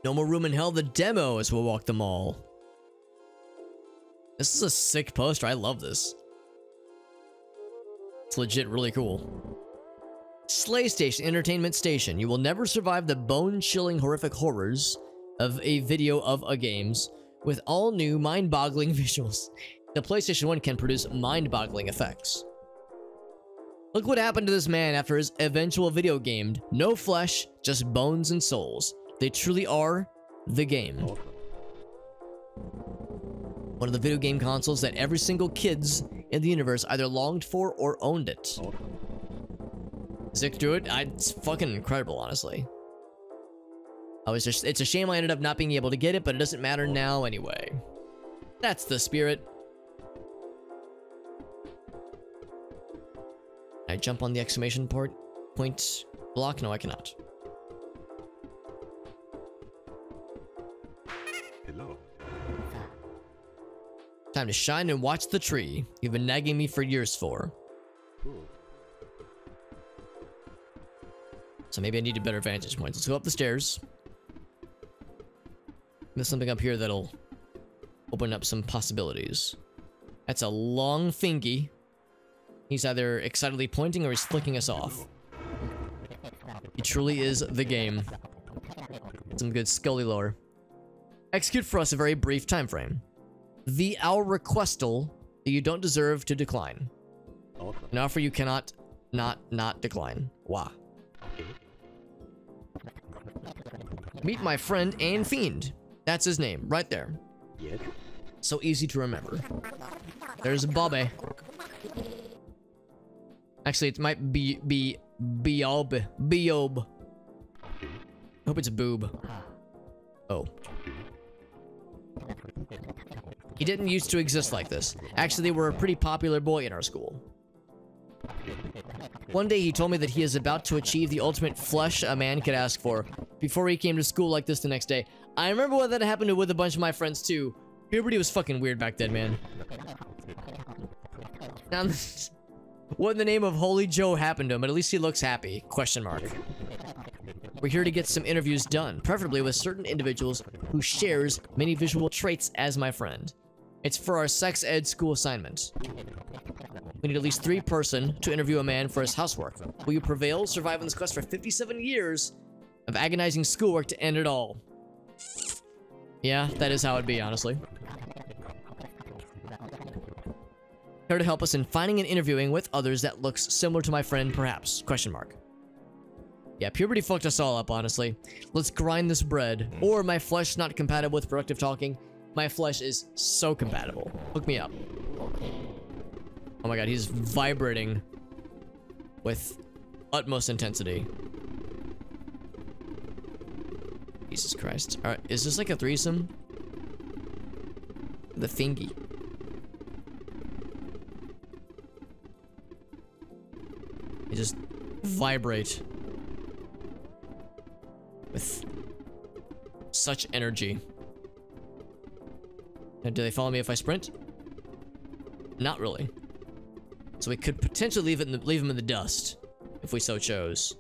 No more room in hell, the demo as we'll walk the mall. This is a sick poster, I love this. It's legit really cool. Slay Station, Entertainment Station. You will never survive the bone-chilling horrific horrors of a video of a games with all new mind-boggling visuals. The PlayStation 1 can produce mind-boggling effects. Look what happened to this man after his eventual video game. No flesh, just bones and souls. They truly are the game. One of the video game consoles that every single kids in the universe either longed for or owned it. Zick through it. It's fucking incredible, honestly. It's a shame I ended up not being able to get it, but it doesn't matter now anyway. That's the spirit. Can I jump on the exclamation point block? No, I cannot. Hello. Time to shine and watch the tree you've been nagging me for years for. So maybe I need a better vantage point. Let's go up the stairs. There's something up here that'll open up some possibilities. That's a long thingy. He's either excitedly pointing or he's flicking us off. He truly is the game. Some good Scully lore. Execute for us a very brief time frame. Our requestal that you don't deserve to decline. An offer you cannot not decline. Wah. Meet my friend and fiend. That's his name, right there. Yes. So easy to remember. There's Bobby. Actually, it might be Biob. Biob. I hope it's a boob. Oh. He didn't used to exist like this. Actually, they were a pretty popular boy in our school. One day he told me that he is about to achieve the ultimate flesh a man could ask for before he came to school like this the next day. I remember when that happened with a bunch of my friends too. Puberty was fucking weird back then, man. Now, what in the name of Holy Joe happened to him? But at least he looks happy. Question mark. We're here to get some interviews done, preferably with certain individuals who shares many visual traits as my friend. It's for our sex ed school assignment. We need at least 3 person to interview a man for his housework. Will you prevail? Survive on this quest for 57 years of agonizing schoolwork to end it all. Yeah, that is how it'd be, honestly. Here to help us in finding and interviewing with others that looks similar to my friend, perhaps? Question mark. Yeah, puberty fucked us all up, honestly. Let's grind this bread. Or my flesh not compatible with productive talking. My flesh is so compatible. Hook me up. Oh my god, he's vibrating with utmost intensity. Jesus Christ. Alright, is this like a threesome? The thingy. They just vibrate with such energy. Now, do they follow me if I sprint? Not really. So we could potentially leave him in the dust if we so chose.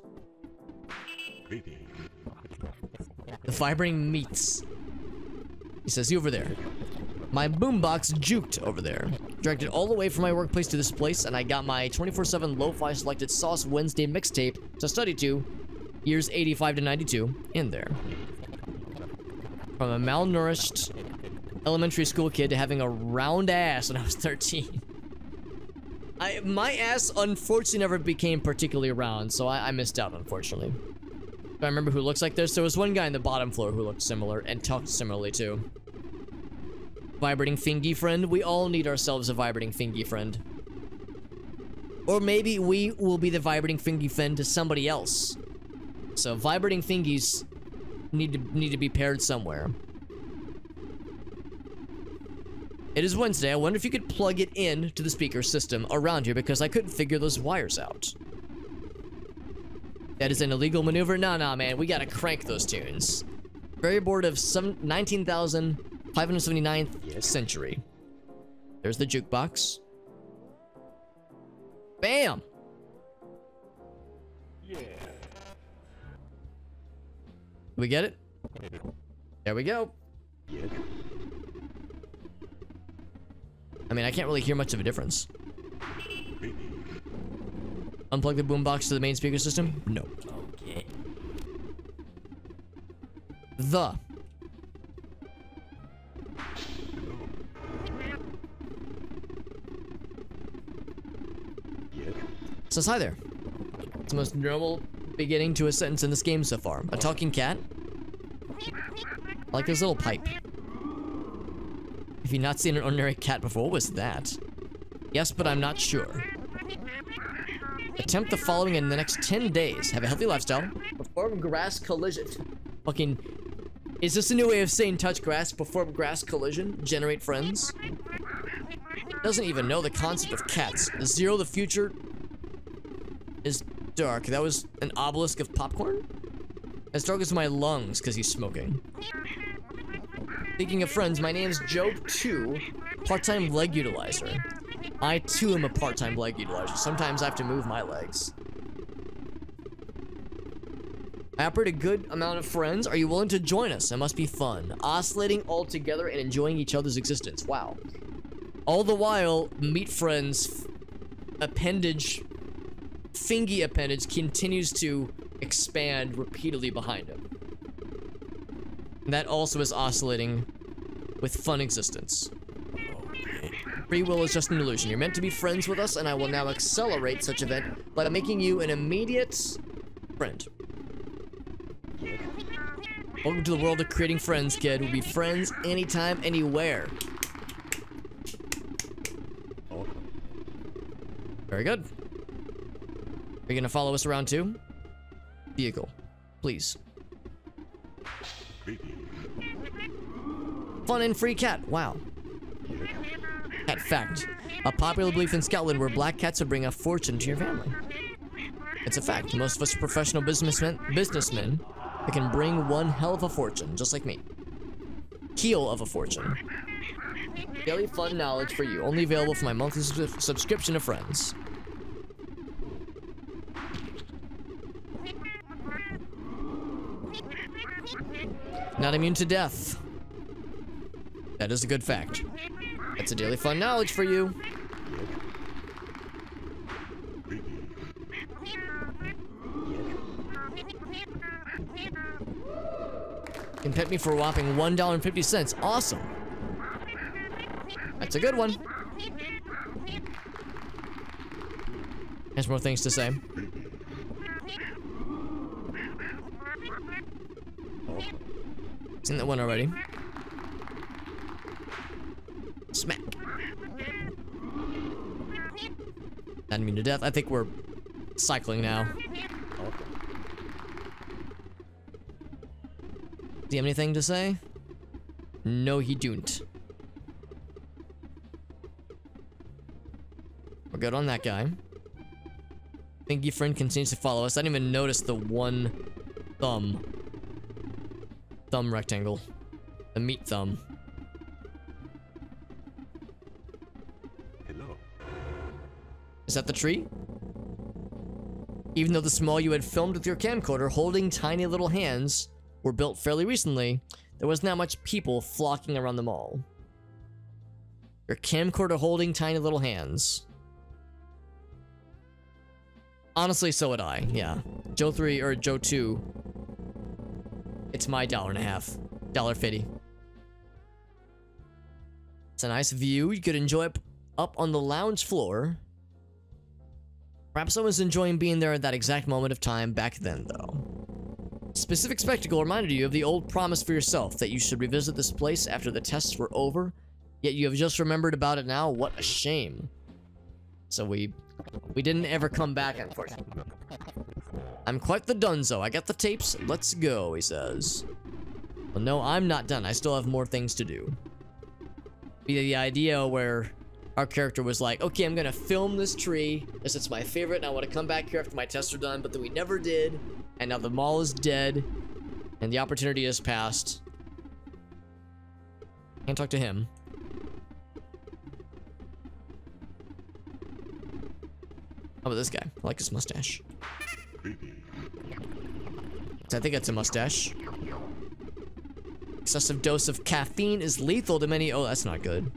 The vibrating meats. He says, "You over there. My boombox juked over there. Dragged it all the way from my workplace to this place, and I got my 24/7 lo-fi selected Sauce Wednesday mixtape to study to, years 85 to 92, in there. From a malnourished elementary school kid to having a round ass when I was 13. My ass unfortunately never became particularly round, so I missed out, unfortunately. But I remember who looks like this. There was one guy in the bottom floor who looked similar and talked similarly too. Vibrating thingy friend. We all need ourselves a vibrating thingy friend. Or maybe we will be the vibrating thingy friend to somebody else. So vibrating thingies need to be paired somewhere. It is Wednesday. I wonder if you could plug it in to the speaker system around here because I couldn't figure those wires out. That is an illegal maneuver? Nah, man. We gotta crank those tunes. Very bored of 19,579th century. There's the jukebox. Bam! Yeah. We get it? There we go. Yeah. I mean, I can't really hear much of a difference. Unplug the boombox to the main speaker system? No. Okay. The. Yeah. Says hi there. It's the most normal beginning to a sentence in this game so far. A talking cat? Like his little pipe. Have you not seen an ordinary cat before? What was that? Yes, but I'm not sure. Attempt the following in the next 10 days. Have a healthy lifestyle. Perform grass collision. Fucking... Is this a new way of saying touch grass? Perform grass collision? Generate friends? Doesn't even know the concept of cats. Zero the future is dark. That was an obelisk of popcorn? As dark as my lungs, because he's smoking. Speaking of friends, my name's Job2, part-time leg utilizer. I too am a part-time leg utilizer. Sometimes I have to move my legs. I operate a good amount of friends. Are you willing to join us? It must be fun. Oscillating all together and enjoying each other's existence. Wow. All the while, meet friends appendage, thingy appendage continues to expand repeatedly behind him. And that also is oscillating with fun existence. Free will is just an illusion. You're meant to be friends with us, and I will now accelerate such event by making you an immediate friend. Welcome to the world of creating friends, kid. We'll be friends anytime, anywhere. Very good. Are you gonna follow us around too? Vehicle, please. Fun and free cat. Wow. Cat fact. A popular belief in Scotland where black cats would bring a fortune to your family. It's a fact. Most of us are professional businessmen that can bring one hell of a fortune, just like me. Keel of a fortune. Daily fun knowledge for you. Only available for my monthly subscription to friends. Not immune to death. That is a good fact. That's a daily fun knowledge for you. Can pet me for a whopping $1.50. Awesome. That's a good one. Has more things to say. Seen that one already. Smack. Not immune to death. I think we're cycling now. Do you have anything to say? No, he don't. We're good on that guy. Thank you, friend continues to follow us. I didn't even notice the one thumb rectangle. The meat thumb. Hello. Is that the tree? Even though the small you had filmed with your camcorder holding tiny little hands were built fairly recently, there was not much people flocking around the mall. Your camcorder holding tiny little hands. Honestly, so would I, yeah. Joe 3 or Joe 2. It's my $1.50. $1.50. It's a nice view. You could enjoy it up on the lounge floor. Perhaps I was enjoying being there at that exact moment of time back then, though. Specific spectacle reminded you of the old promise for yourself that you should revisit this place after the tests were over, yet you have just remembered about it now. What a shame. So we didn't ever come back, unfortunately. I'm quite the dunzo. I got the tapes. Let's go, he says. Well, no, I'm not done. I still have more things to do. The idea where our character was like, okay, I'm gonna film this tree, as it's my favorite, and I want to come back here after my tests are done, but then we never did, and now the mall is dead, and the opportunity has passed. Can't talk to him. How about this guy? I like his mustache. I think it's a mustache. Excessive dose of caffeine is lethal to many. Oh, that's not good.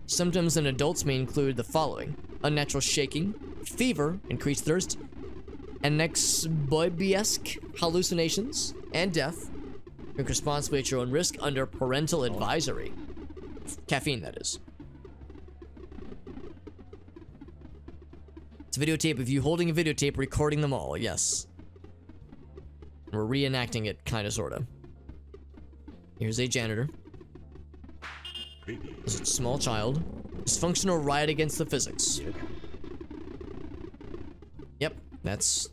Symptoms in adults may include the following: unnatural shaking, fever, increased thirst, anexbobiesque hallucinations, and death. Drink responsibly at your own risk under parental advisory. Caffeine, that is. It's a videotape of you holding a videotape recording them all, yes. We're reenacting it, kinda, sorta. Here's a janitor. There's a small child. Dysfunctional riot against the physics. Yep, that's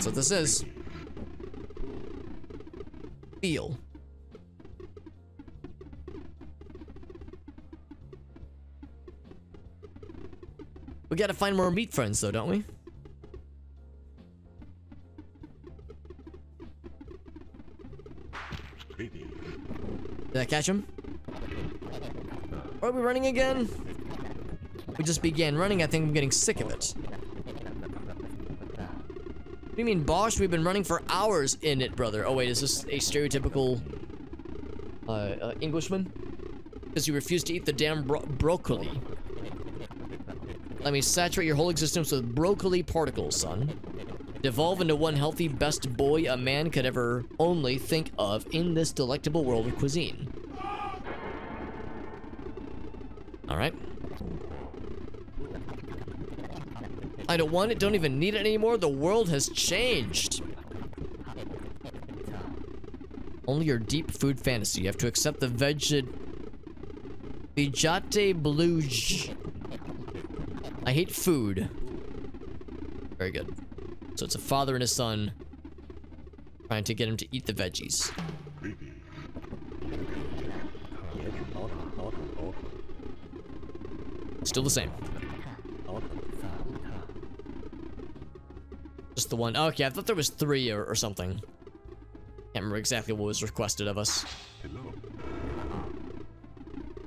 what this is. Feel. We gotta find more meat friends though, don't we? Did I catch him? Are we running again? We just began running. I think I'm getting sick of it. What do you mean, Bosch? We've been running for hours in it, brother. Oh wait, is this a stereotypical Englishman? Because you refuse to eat the damn broccoli. Let me saturate your whole existence with broccoli particles, son. Devolve into one healthy best boy a man could ever only think of in this delectable world of cuisine. Alright. I don't want it, don't even need it anymore. The world has changed. Only your deep food fantasy. You have to accept the vegate bluge. I hate food. Very good. So it's a father and a son trying to get him to eat the veggies. Still the same. Just the one. Oh, okay, I thought there was 3 or something. Can't remember exactly what was requested of us. Hello.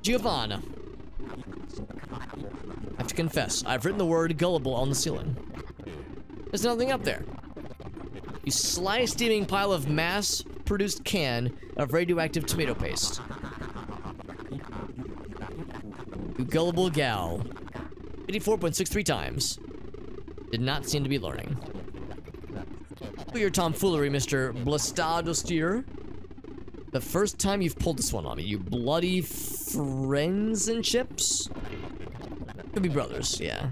Giovanna. I have to confess, I've written the word gullible on the ceiling. There's nothing up there. You sly steaming pile of mass-produced can of radioactive tomato paste. You gullible gal. 54.63 times. Did not seem to be learning. For your tomfoolery, Mr. Blastado. The first time you've pulled this one on me, you bloody friends and chips? Could be brothers, yeah.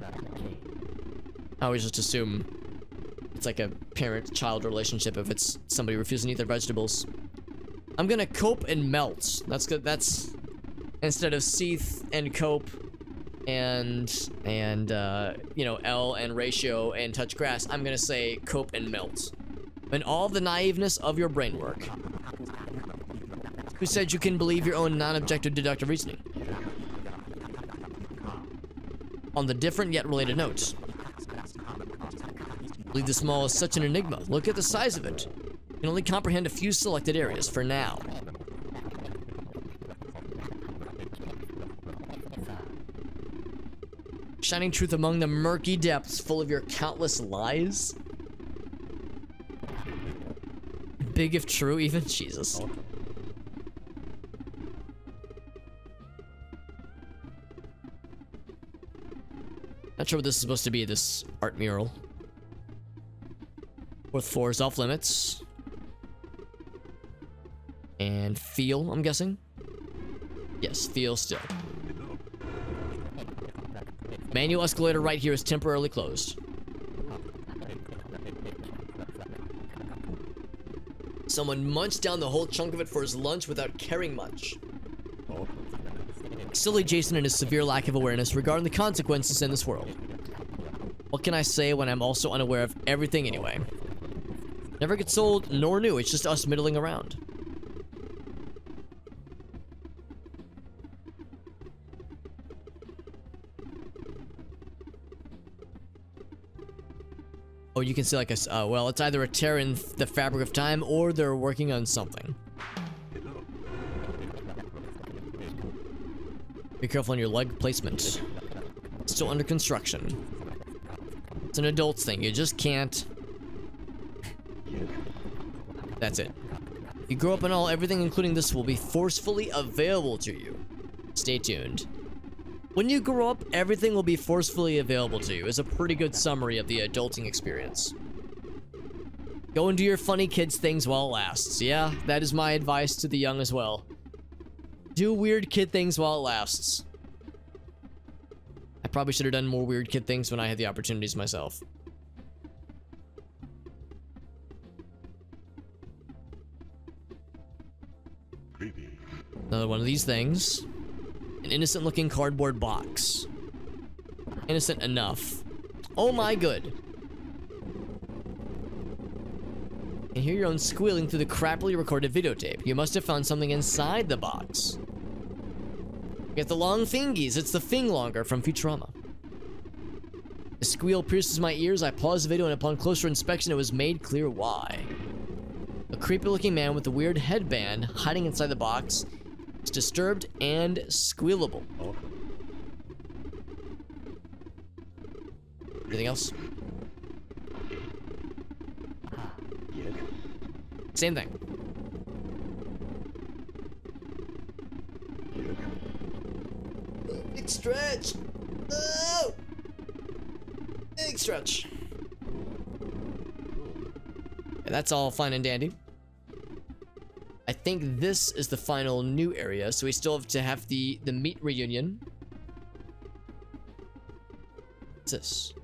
I always just assume it's like a parent-child relationship if it's somebody refusing to eat their vegetables. I'm gonna cope and melt. That's good. That's instead of seethe and cope and you know, L and ratio and touch grass, I'm gonna say cope and melt. And all the naiveness of your brain work. Who said you can believe your own non-objective deductive reasoning? On the different yet related notes. Believe the small is such an enigma. Look at the size of it. You can only comprehend a few selected areas for now. Shining truth among the murky depths full of your countless lies. Big if true, even. Jesus. Not sure what this is supposed to be, this art mural. Fourth floor is off limits. And feel, I'm guessing? Yes, feel still. Manual escalator right here is temporarily closed. Someone munched down the whole chunk of it for his lunch without caring much. Silly Jason and his severe lack of awareness regarding the consequences in this world. What can I say when I'm also unaware of everything anyway? Never gets old nor new, it's just us middling around. Oh, you can see like a, well, it's either a tear in the fabric of time or they're working on something. Be careful on your leg placement. Still under construction. It's an adult's thing, you just can't. That's it. You grow up and all, everything including this will be forcefully available to you. Stay tuned. When you grow up, everything will be forcefully available to you is a pretty good summary of the adulting experience. Go and do your funny kids things while it lasts. Yeah, that is my advice to the young as well. Do weird kid things while it lasts. I probably should have done more weird kid things when I had the opportunities myself. Another one of these things. An innocent looking cardboard box. Innocent enough. Oh my good. And hear your own squealing through the crappily recorded videotape. You must have found something inside the box. Get the long fingies. It's the Finglonger from Futurama. The squeal pierces my ears. I paused the video and upon closer inspection it was made clear why. A creepy looking man with a weird headband hiding inside the box. It's disturbed and squealable. Anything else? Same thing. Big stretch. Oh! Big stretch. Yeah, that's all fine and dandy. I think this is the final new area, so we still have to have the meat reunion. What's this?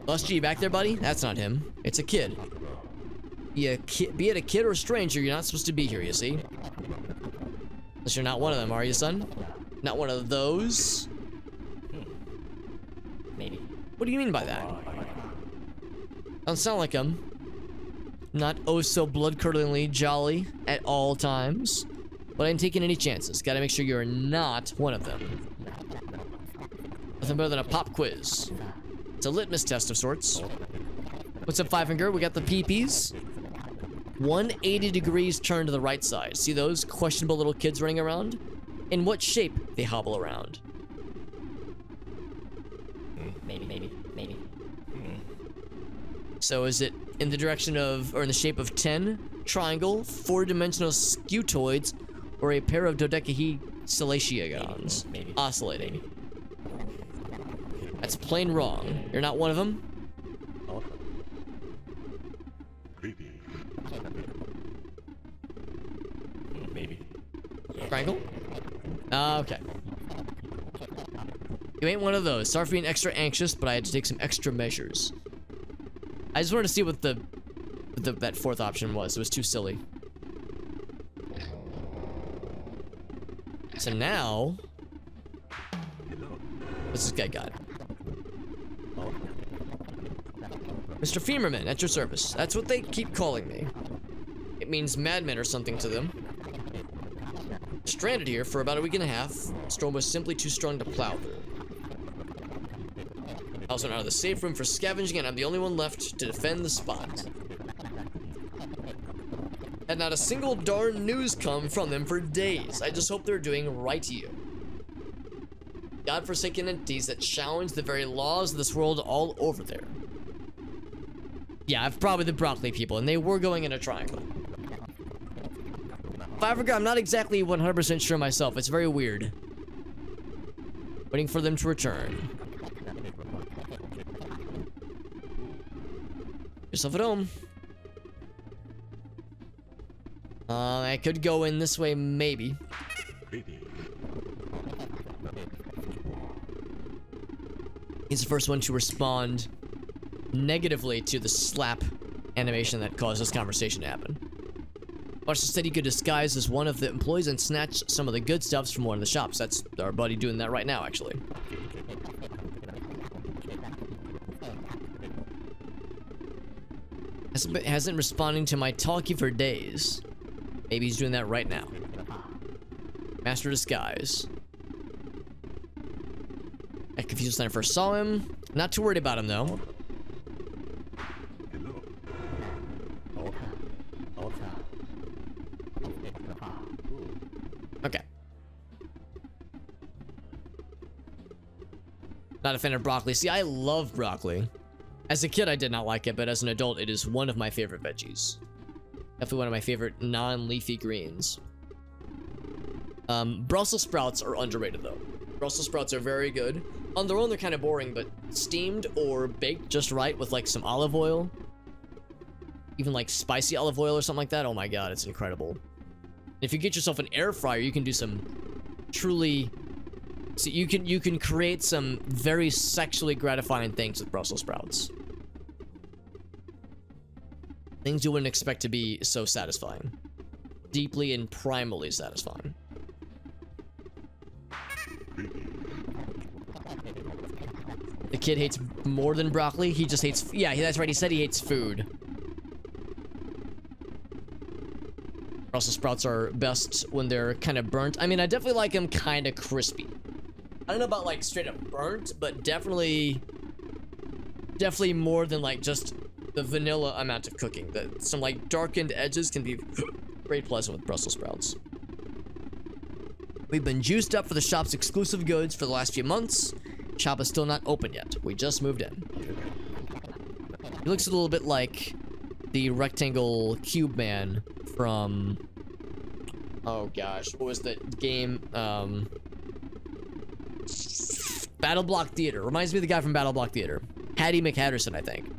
Lusty, you back there, buddy? That's not him. It's a kid. Be it a kid or a stranger, you're not supposed to be here, you see? Unless you're not one of them, are you, son? Not one of those? Maybe. What do you mean by that? Doesn't sound like him. Not oh so blood-curdlingly jolly at all times. But I ain't taking any chances. Gotta make sure you're not one of them. Nothing better than a pop quiz. It's a litmus test of sorts. What's up, Five Finger? We got the PPs. 180 degrees turn to the right side. See those questionable little kids running around? In what shape they hobble around? Maybe. So is it in the direction of, or in the shape of 10, triangle, 4-dimensional scutoids, or a pair of dodecahedrons Maybe. oscillating. That's plain wrong. You're not one of them? Oh. Creepy. Maybe. Triangle? Okay. You ain't one of those. Sorry for being extra anxious, but I had to take some extra measures. I just wanted to see what that fourth option was. It was too silly. So now, what's this guy got? Mr. Femmerman, at your service. That's what they keep calling me. It means madman or something to them. Stranded here for about a week and a half. Storm was simply too strong to plow through. I was went out of the safe room for scavenging, and I'm the only one left to defend the spot. Had not a single darn news come from them for days. I just hope they're doing right to you. Godforsaken entities that challenge the very laws of this world all over there. Yeah, I've probably the broccoli people, and they were going in a triangle. If I forgot, I'm not exactly 100% sure myself. It's very weird. Waiting for them to return. Yourself at home. I could go in this way, maybe. He's the first one to respond negatively to the slap animation that caused this conversation to happen. Watch said he could disguise as one of the employees and snatch some of the good stuffs from one of the shops. That's our buddy doing that right now, actually. Hasn't responding to my talkie for days. Maybe he's doing that right now. Master Disguise. I confused when I first saw him. Not too worried about him, though. Okay. Not a fan of broccoli. See, I love broccoli. As a kid, I did not like it, but as an adult, it is one of my favorite veggies. Definitely one of my favorite non-leafy greens. Brussels sprouts are underrated, though. Brussels sprouts are very good. On their own, they're kind of boring, but steamed or baked just right with, like, some olive oil. Even, like, spicy olive oil or something like that. Oh my god, it's incredible. If you get yourself an air fryer, you can do some truly... So you can create some very sexually gratifying things with Brussels sprouts. Things you wouldn't expect to be so satisfying. Deeply and primally satisfying. The kid hates more than broccoli. He just hates... Yeah, that's right. He said he hates food. Brussels sprouts are best when they're kind of burnt. I mean, I definitely like them kind of crispy. I don't know about, like, straight up burnt, but definitely more than, like, just the vanilla amount of cooking. Some, like, darkened edges can be very pleasant with Brussels sprouts. We've been juiced up for the shop's exclusive goods for the last few months. Shop is still not open yet. We just moved in. He looks a little bit like the rectangle cube man from... Oh, gosh. What was that game? Battle Block Theater. Reminds me of the guy from Battle Block Theater. Hattie McHatterson, I think.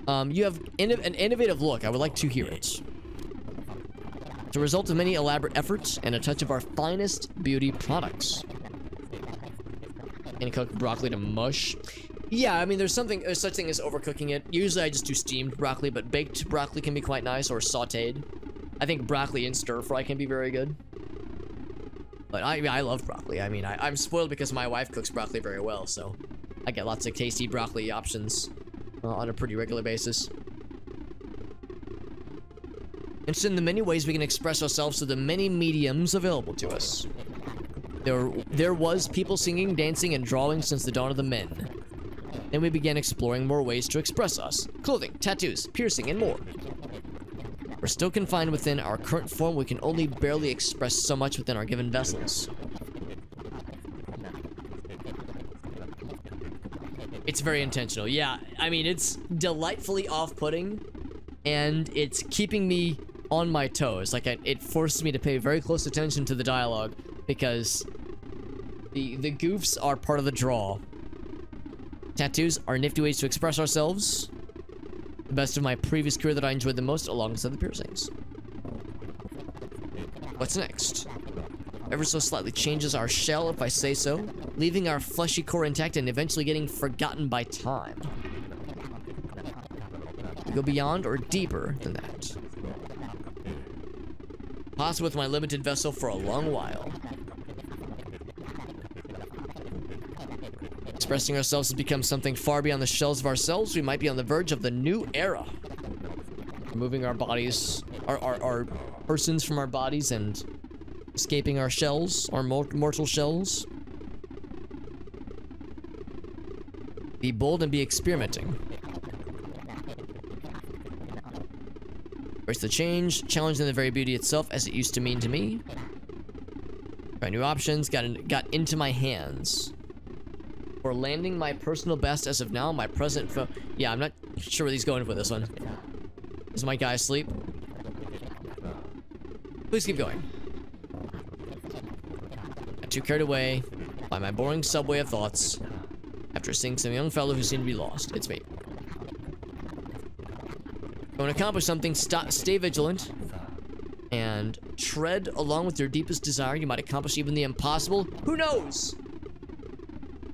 Yeah. You have an innovative look. I would like to hear it. It's a result of many elaborate efforts and a touch of our finest beauty products. And cook broccoli to mush. Yeah, I mean, there's such thing as overcooking it. Usually I just do steamed broccoli, but baked broccoli can be quite nice, or sauteed. I think broccoli in stir fry can be very good. But I love broccoli. I mean, I'm spoiled because my wife cooks broccoli very well, so I get lots of tasty broccoli options on a pretty regular basis. Interested in the many ways we can express ourselves through the many mediums available to us. There was people singing, dancing, and drawing since the dawn of the men. Then we began exploring more ways to express us. Clothing, tattoos, piercing, and more. We're still confined within our current form. We can only barely express so much within our given vessels. It's very intentional. Yeah, I mean, it's delightfully off-putting, and it's keeping me on my toes. Like, it forces me to pay very close attention to the dialogue because the goofs are part of the draw. Tattoos are nifty ways to express ourselves. The best of my previous career that I enjoyed the most alongside the piercings. What's next? Ever so slightly changes our shell, if I say so, leaving our fleshy core intact and eventually getting forgotten by time. We go beyond or deeper than that. Possibly with my limited vessel for a long while. Expressing ourselves has become something far beyond the shells of ourselves. We might be on the verge of the new era. Removing our bodies, our persons from our bodies and escaping our shells, our mortal shells. Be bold and be experimenting. Embrace the change, challenging the very beauty itself as it used to mean to me. Try new options, got into my hands. For landing my personal best as of now, my present yeah, I'm not sure where he's going with this one. Is my guy asleep? Please keep going. Got too carried away by my boring subway of thoughts after seeing some young fellow who seemed to be lost. It's me. If you want to accomplish something, stay vigilant and tread along with your deepest desire. You might accomplish even the impossible. Who knows?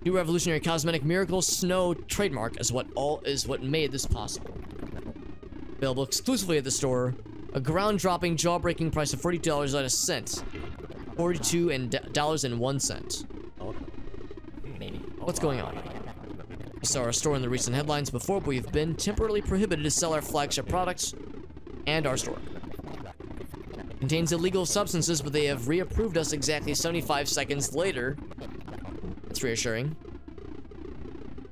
New revolutionary cosmetic miracle snow trademark is what made this possible. Available exclusively at the store. A ground-dropping, jaw-breaking price of $42 and a cent. $42.01. Maybe. What's going on? We saw our store in the recent headlines before, but we've been temporarily prohibited to sell our flagship products and our store. Contains illegal substances, but they have reapproved us exactly 75 seconds later. That's reassuring.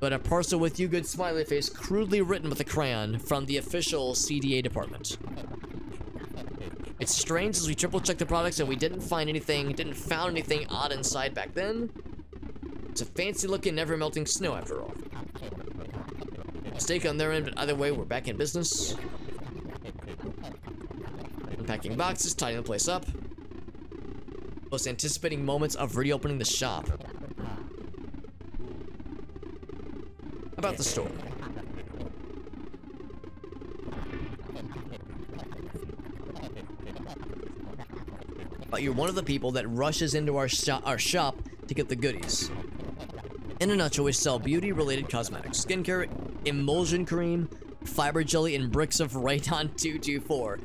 But a parcel with you good smiley face crudely written with a crayon from the official CDA department. It's strange as we triple checked the products and we didn't found anything odd inside back then. It's a fancy looking never melting snow after all. Mistake on their end, but either way we're back in business. Unpacking boxes, tidying the place up. Most anticipating moments of reopening the shop. About the store. But you're one of the people that rushes into our shop to get the goodies. In a nutshell, we sell beauty-related cosmetics, skincare, emulsion cream, fiber jelly, and bricks of Radon 224.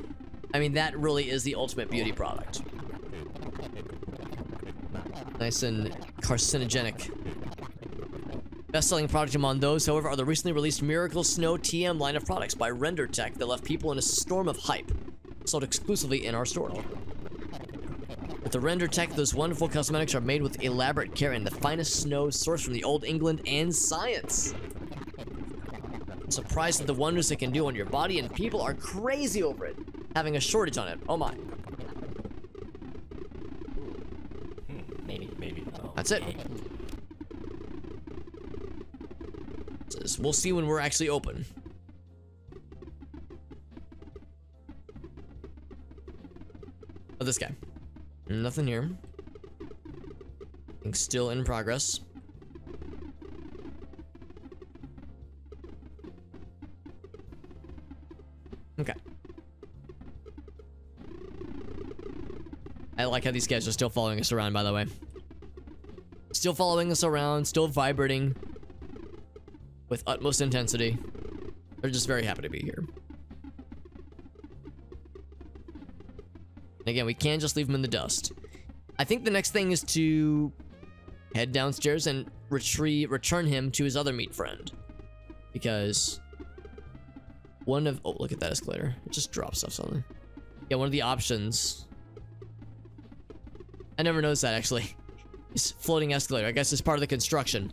I mean, that really is the ultimate beauty product. Nice and carcinogenic. Best-selling product among those, however, are the recently released Miracle Snow TM line of products by Render Tech that left people in a storm of hype, sold exclusively in our store. With the Render Tech, those wonderful cosmetics are made with elaborate care and the finest snow sourced from the Old England and science. I'm surprised at the wonders it can do on your body, and people are crazy over it, having a shortage on it. Oh my. Maybe. Oh, That's it. We'll see when we're actually open. Oh, this guy. Nothing here. Things still in progress. Okay. I like how these guys are still following us around, by the way. Still following us around, still vibrating with utmost intensity. They're just very happy to be here. And again, we can't just leave them in the dust. I think the next thing is to head downstairs and return him to his other meat friend. Because one of... Oh, look at that escalator. It just drops stuff suddenly. Yeah, one of the options... I never noticed that, actually. It's floating escalator. I guess it's part of the construction.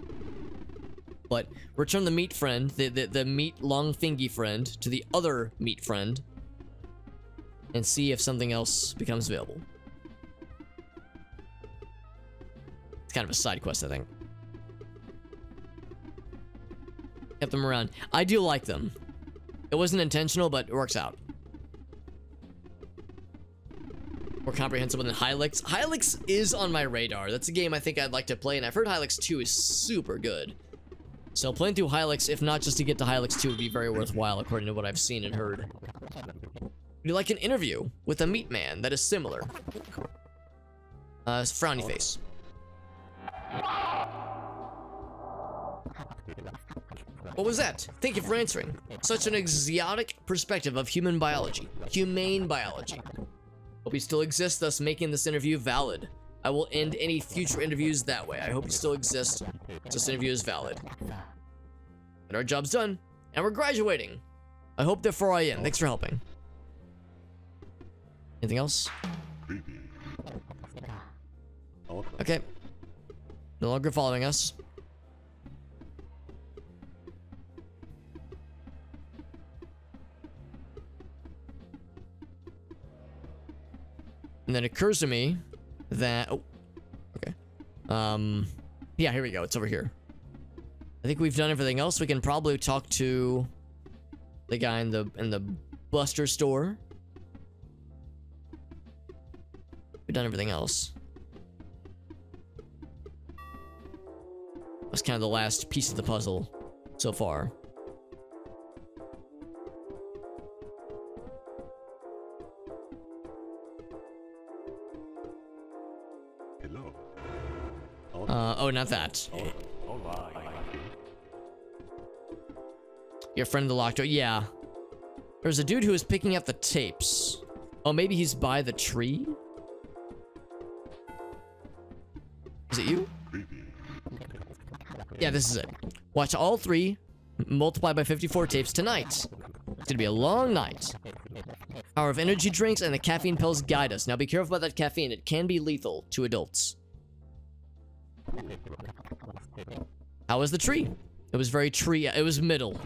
But return the meat friend, the meat long thingy friend, to the other meat friend. And see if something else becomes available. It's kind of a side quest, I think. Kept them around. I do like them. It wasn't intentional, but it works out. more comprehensible than Hylix. Hylix is on my radar. That's a game I think I'd like to play, and I've heard Hylix 2 is super good. So playing through Hylix, if not just to get to Hylix 2, would be very worthwhile according to what I've seen and heard. Would you like an interview with a meat man that is similar? Frowny face. What was that? Thank you for answering. Such an exotic perspective of human biology. Humane biology. Hope you still exist, thus making this interview valid. I will end any future interviews that way. I hope you still exist. This interview is valid. And our job's done. And we're graduating. I hope therefore I am. Thanks for helping. Anything else? Okay. No longer following us. And then it occurs to me that... Oh, okay. Yeah, here we go. It's over here. I think we've done everything else. We can probably talk to the guy in the Buster store. We've done everything else. That's kind of the last piece of the puzzle so far. Hello. Oh, not that. Your friend in the locked door. Yeah. There's a dude who is picking up the tapes. Oh, maybe he's by the tree? Is it you? Yeah, this is it. Watch all 3 multiply by 54 tapes tonight. It's gonna be a long night. Power of energy drinks and the caffeine pills guide us. Now be careful about that caffeine. It can be lethal to adults. How was the tree? It was very tree. It was middle.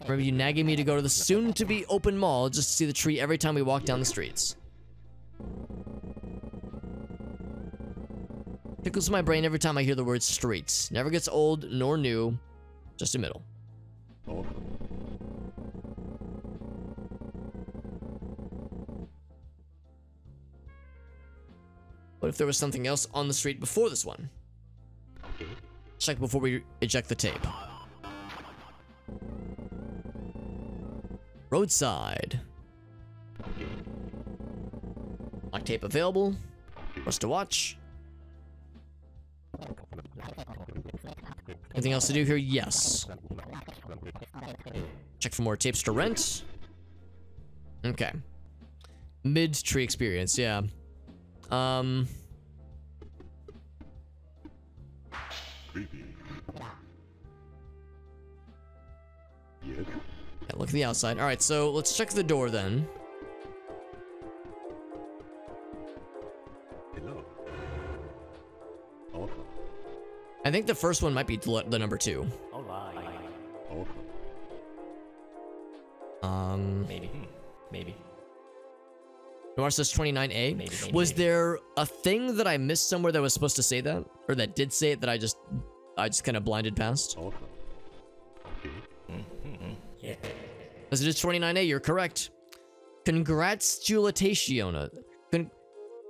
Remember you nagging me to go to the soon-to-be open mall just to see the tree every time we walk down the streets. Tickles my brain every time I hear the word streets. Never gets old nor new. Just a middle. What if there was something else on the street before this one? Check before we eject the tape. Roadside. Lock tape available for us to watch. Anything else to do here? Yes. Check for more tapes to rent. Okay. Mid-tree experience, yeah. Yeah, look at the outside. Alright, so let's check the door then. Hello. I think the first one might be the number 2. Maybe. Noir says 29A. Was there a thing that I missed somewhere that was supposed to say that? Or that did say it that I just kind of blinded past? Yeah. As it is 29A, you're correct. Congratulations.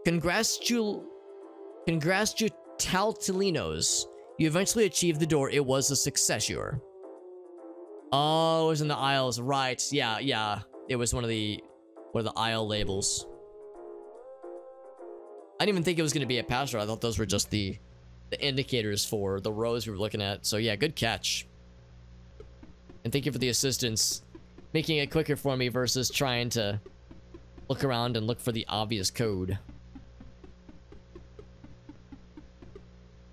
Congratulations. You eventually achieved the door. It was a success, you're. Oh, it was in the aisles. Right. Yeah. It was one of the aisle labels. I didn't even think it was going to be a password. I thought those were just the indicators for the rows we were looking at. So yeah, good catch. And thank you for the assistance. Making it quicker for me versus trying to look around and look for the obvious code.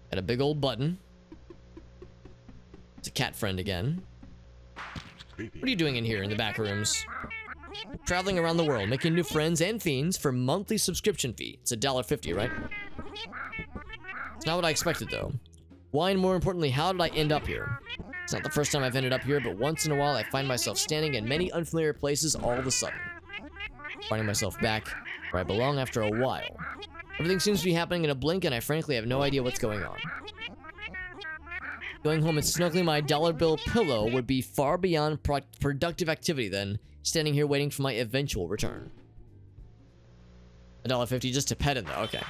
Got a big old button. It's a cat friend again. What are you doing in here in the back rooms? Traveling around the world, making new friends and fiends for monthly subscription fee. It's $1.50, right? It's not what I expected, though. Why, and more importantly, how did I end up here? It's not the first time I've ended up here, but once in a while I find myself standing in many unfamiliar places all of a sudden. Finding myself back where I belong after a while. Everything seems to be happening in a blink, and I frankly have no idea what's going on. Going home and snuggling my dollar bill pillow would be far beyond productive activity than standing here waiting for my eventual return. $1.50 just to pet him though, okay.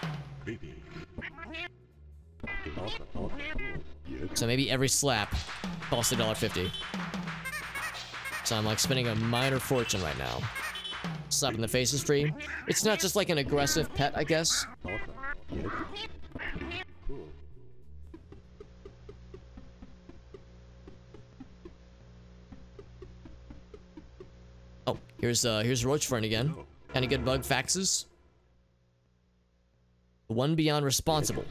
Creepy. So maybe every slap costs $1.50. So I'm like spending a minor fortune right now. Slap in the face is free. It's not just like an aggressive pet, I guess. Oh, here's Roach Fern again. Kinda good bug faxes. The one beyond responsible.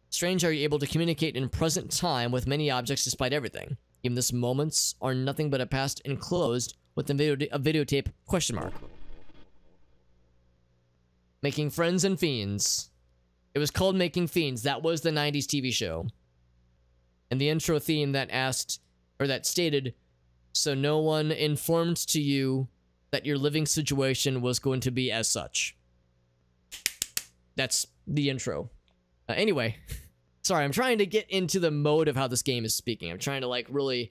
Strange how you're able to communicate in present time with many objects despite everything. Even this moments are nothing but a past enclosed with a videotape question mark. Making Friends and Fiends. It was called Making Fiends. That was the 90s TV show. And the intro theme that asked, or that stated, so no one informed to you that your living situation was going to be as such. That's the intro. Anyway, sorry, I'm trying to get into the mode of how this game is speaking. I'm trying to like really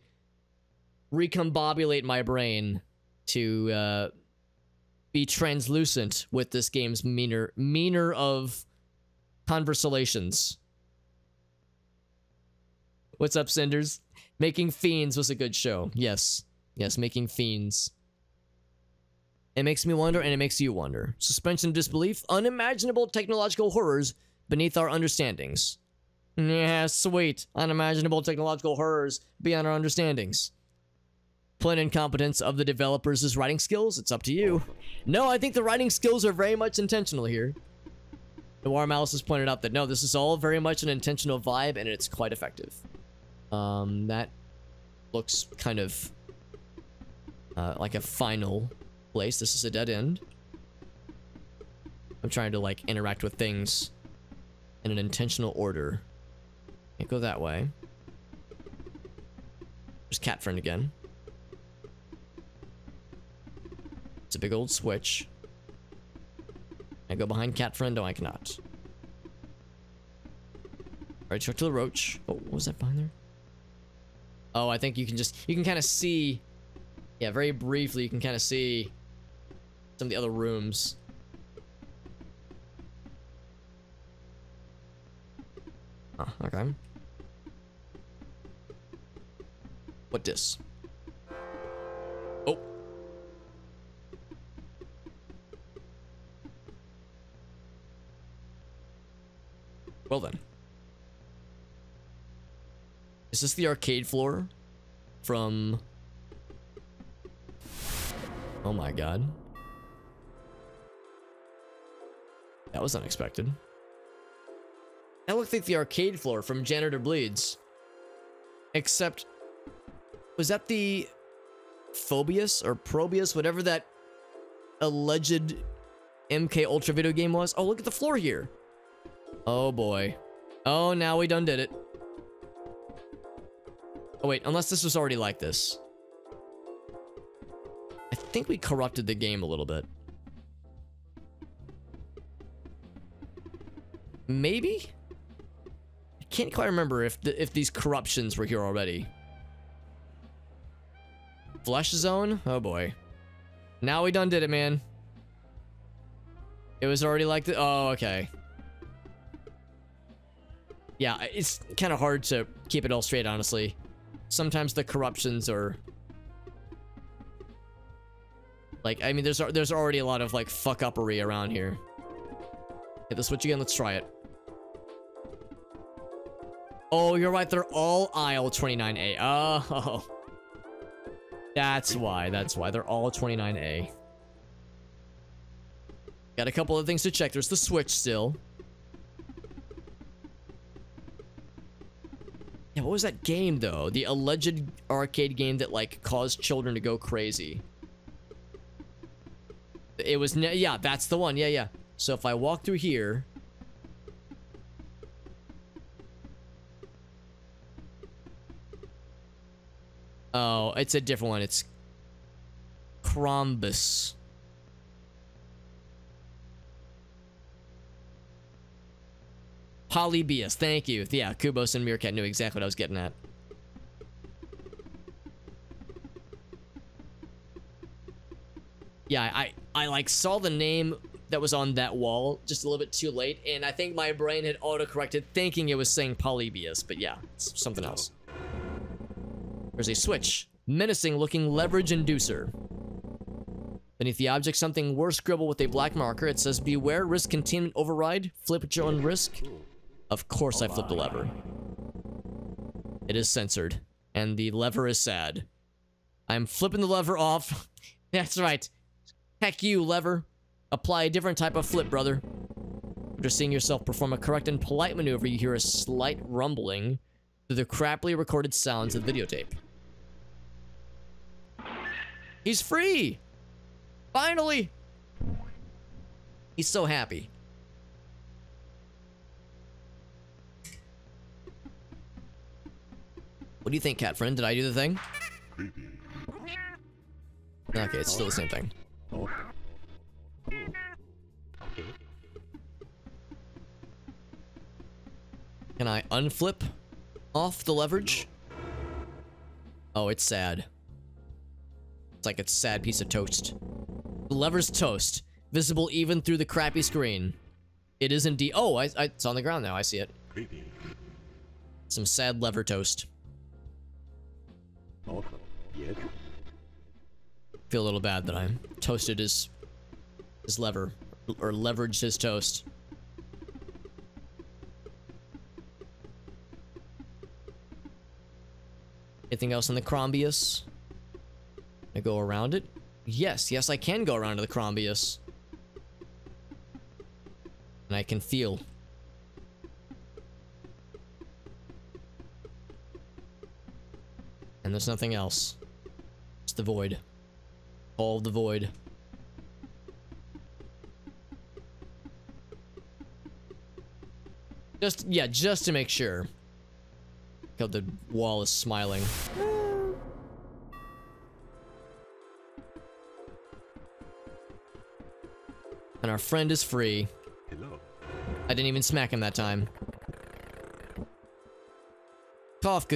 recombobulate my brain to be translucent with this game's meaner of conversations. What's up, Cinders? Making Fiends was a good show. Yes. Yes, Making Fiends. It makes me wonder, and it makes you wonder. Suspension of disbelief, unimaginable technological horrors beneath our understandings. Yeah, sweet. Unimaginable technological horrors beyond our understandings. Plain incompetence of the developers' writing skills? It's up to you. No, I think the writing skills are very much intentional here. Noir Malice has pointed out that no, this is all very much an intentional vibe, and it's quite effective. That looks kind of like a final place. This is a dead end. I'm trying to like interact with things in an intentional order. Can't go that way. There's Cat Friend again. It's a big old switch. Can I go behind Cat Friend? No, I cannot. Alright, talk to the roach. Oh, what was that behind there? Oh, I think you can kind of see, yeah, very briefly, you can kind of see some of the other rooms. Oh, okay. What this? Oh. Well then. Is this the arcade floor from... Oh my god. That was unexpected. That looked like the arcade floor from Janitor Bleeds. Except... Was that the... Phobius or Probius? Whatever that alleged MK Ultra video game was. Oh, look at the floor here. Oh boy. Oh, now we done did it. Oh wait, unless this was already like this. I think we corrupted the game a little bit. Maybe? I can't quite remember if these corruptions were here already. Flesh Zone? Oh boy. Now we done did it, man. It was already like the... Oh, okay. Yeah, it's kind of hard to keep it all straight, honestly. Sometimes the corruptions are... Like, I mean, there's already a lot of, like, fuck-uppery around here. Hit the switch again, let's try it. Oh, you're right, they're all aisle 29A. Oh. That's why, they're all 29A. Got a couple of things to check. There's the switch still. Yeah, what was that game, though? The alleged arcade game that, like, caused children to go crazy. It was... Yeah, that's the one. Yeah, yeah. So if I walk through here... Oh, it's a different one. It's... Chrombus. Polybius, thank you. Yeah, Kubos and Meerkat knew exactly what I was getting at. Yeah, I like saw the name that was on that wall just a little bit too late, and I think my brain had auto-corrected thinking it was saying Polybius, but yeah, it's something else. There's a switch. Menacing looking leverage inducer. Beneath the object, something worse scribbled with a black marker. It says, beware, risk containment override. Flip at your own risk. Of course I flipped the lever. It is censored, and the lever is sad. I'm flipping the lever off. That's right. Heck you, lever. Apply a different type of flip, brother. After seeing yourself perform a correct and polite maneuver, you hear a slight rumbling through the crappily recorded sounds of the videotape. He's free! Finally! He's so happy. What do you think, cat friend? Did I do the thing? Okay, it's still the same thing. Can I unflip off the leverage? Oh, it's sad. It's like a sad piece of toast. The lever's toast, visible even through the crappy screen. It is indeed. Oh, it's on the ground now. I see it. Some sad lever toast. Feel a little bad that I toasted his lever, or leveraged his toast. Anything else in the Crombius? I go around it? Yes, I can go around to the Crombius. And I can feel. And there's nothing else. It's the void. All of the void. Just to make sure. Look how the wall is smiling. And our friend is free. Hello. I didn't even smack him that time. Cough.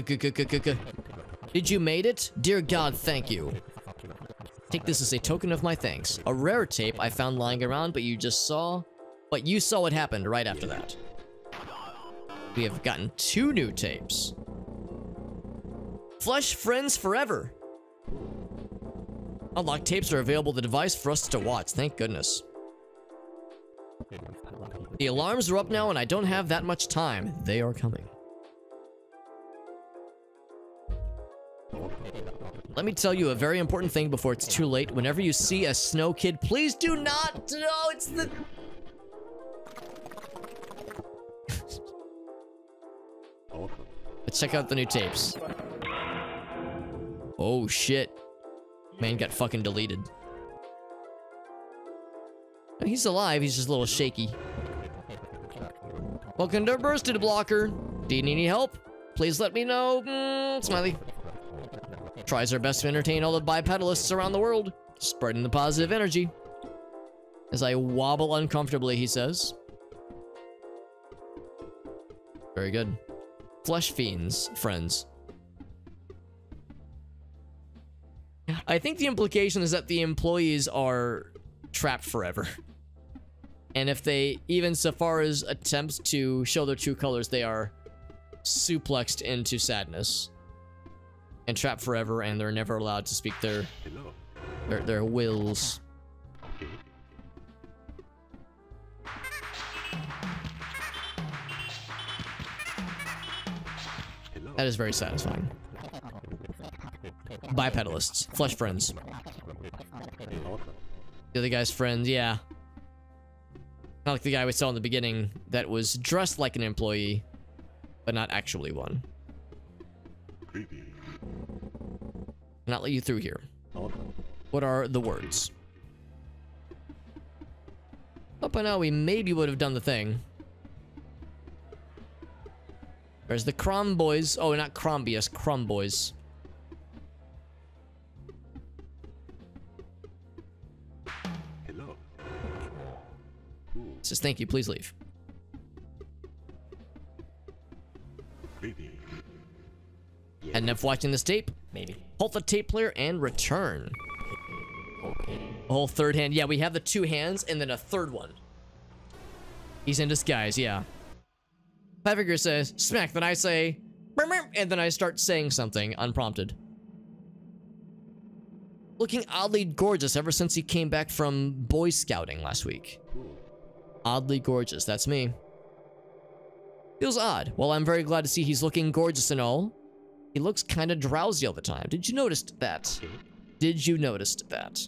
Did you made it? Dear God, thank you. Take this as a token of my thanks. A rare tape I found lying around, but you saw what happened right after that. We have gotten 2 new tapes. Flesh friends forever. Unlocked tapes are available on the device for us to watch. Thank goodness. The alarms are up now and I don't have that much time. They are coming. Let me tell you a very important thing before it's too late. Whenever you see a snow kid, please do not. No, it's the... Let's check out the new tapes. Oh shit. Man got fucking deleted. He's alive, he's just a little shaky. Welcome to Bursted Blocker. Do you need any help? Please let me know. Smiley. Tries her best to entertain all the bipedalists around the world, spreading the positive energy. As I wobble uncomfortably, he says. Very good. Flesh fiends, friends. I think the implication is that the employees are trapped forever. And if they, even so far as attempts to show their true colors, they are suplexed into sadness. And trapped forever, and they're never allowed to speak their wills. That is very satisfying. Bipedalists. Flesh friends. The other guy's friends, yeah. Not like the guy we saw in the beginning that was dressed like an employee, but not actually one. Not let you through here. What are the words? Up by now, we maybe would have done the thing. There's the Crom Boys. Oh, not Crombius, Crom Boys. Hello. Says thank you, please leave. Creepy. End up watching this tape, Maybe. halt the tape player, and return. Okay. A whole third hand. Yeah, we have the 2 hands and then a third one. He's in disguise, yeah. Pfeffiger says, smack, then I say, "Meow, meow," and then I start saying something unprompted. Looking oddly gorgeous ever since he came back from Boy Scouting last week. Oddly gorgeous, that's me. Feels odd. Well, I'm very glad to see he's looking gorgeous and all. He looks kind of drowsy all the time. Did you notice that? Did you notice that?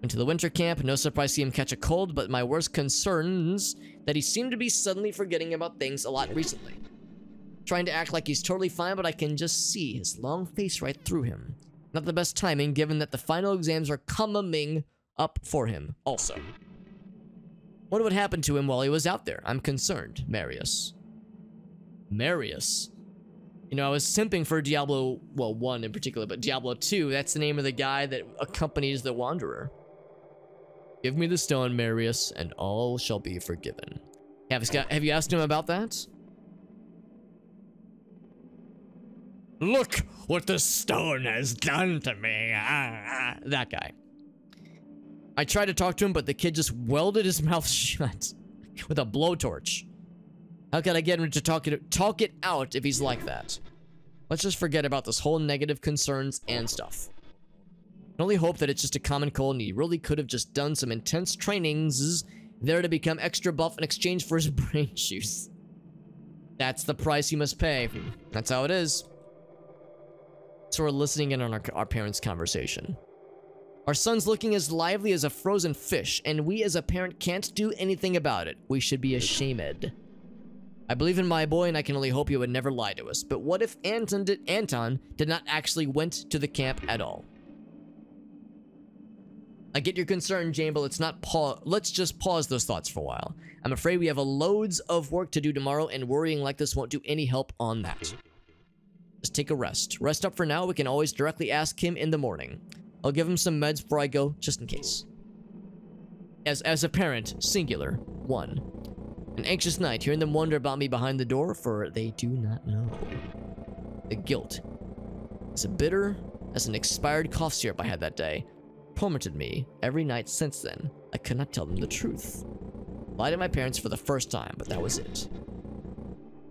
Went to the winter camp. No surprise to see him catch a cold, but my worst concerns that he seemed to be suddenly forgetting about things a lot recently. Trying to act like he's totally fine, but I can just see his long face right through him. Not the best timing, given that the final exams are coming up for him also. What would happen to him while he was out there? I'm concerned, Marius. Marius? You know, I was simping for Diablo, well, 1 in particular, but Diablo 2, that's the name of the guy that accompanies the Wanderer. Give me the stone, Marius, and all shall be forgiven. Have you asked him about that? Look what the stone has done to me. That guy. I tried to talk to him, but the kid just welded his mouth shut with a blowtorch. How can I get him to talk it out if he's like that? Let's just forget about this whole negative concerns and stuff. I can only hope that it's just a common cold and he really could have just done some intense trainings there to become extra buff in exchange for his brain juice. That's the price he must pay. That's how it is. So we're listening in on our parents' conversation. Our son's looking as lively as a frozen fish, and we as a parent can't do anything about it. We should be ashamed. I believe in my boy, and I can only hope he would never lie to us. But what if Anton did not actually went to the camp at all? I get your concern, Jane, but let's just pause those thoughts for a while. I'm afraid we have loads of work to do tomorrow, and worrying like this won't do any help on that. Just take a rest. Rest up for now. We can always directly ask him in the morning. I'll give him some meds before I go, just in case. As a parent, singular, 1. An anxious night, hearing them wonder about me behind the door, for they do not know. The guilt is as bitter as an expired cough syrup I had that day. Tormented me every night since then. I could not tell them the truth. Lied to my parents for the first time, but that was it.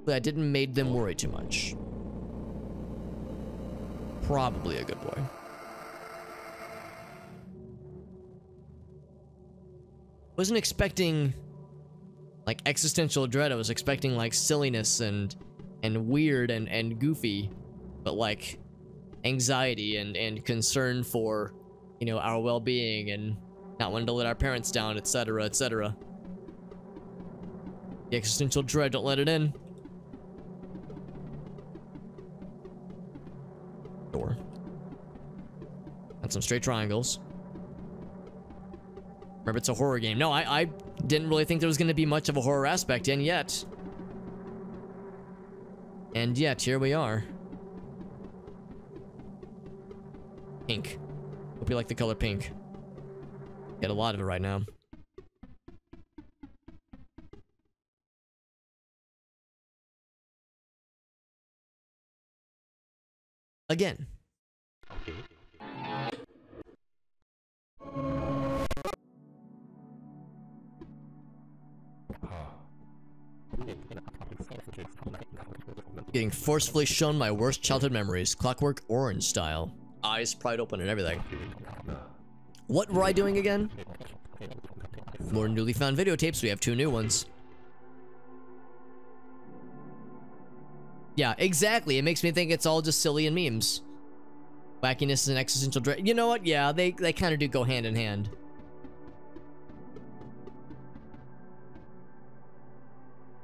But I didn't make them worry too much. Probably a good boy. Wasn't expecting like existential dread. I was expecting like silliness and weird and goofy, but like anxiety and concern for, you know, our well-being and not wanting to let our parents down, etc., etc. The existential dread, don't let it in. Door. And some straight triangles. Remember, it's a horror game. No, I didn't really think there was going to be much of a horror aspect, and yet, here we are. Pink. Hope you like the color pink. Get a lot of it right now. Again. Getting forcefully shown my worst childhood memories, Clockwork Orange style. Eyes pried open and everything. What were I doing again? More newly found videotapes, we have 2 new ones. Yeah, exactly. It makes me think it's all just silly and memes. Wackiness and existential dread. You know what? Yeah, they kind of do go hand in hand.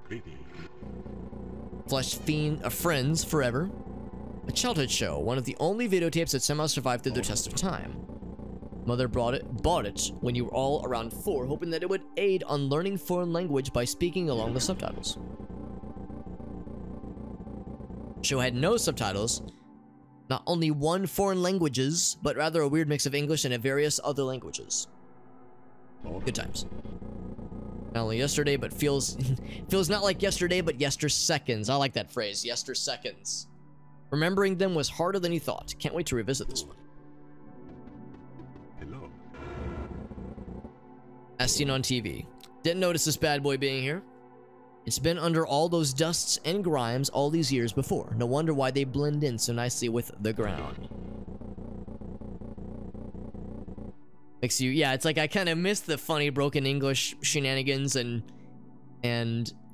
Creepy. Flesh Fiend Friends Forever. A childhood show, one of the only videotapes that somehow survived through the test of time. Mother bought it when you were all around 4, hoping that it would aid on learning foreign language by speaking along the subtitles. Show had no subtitles, not only 1 foreign languages, but rather a weird mix of English and various other languages. Good times. Not only yesterday, but feels feels not like yesterday, but yester-seconds. I like that phrase, yester-seconds. Remembering them was harder than you thought. Can't wait to revisit this one. Hello. As seen on TV. Didn't notice this bad boy being here. It's been under all those dusts and grimes all these years before. No wonder why they blend in so nicely with the ground. Makes you, yeah, it's like I kind of miss the funny broken English shenanigans and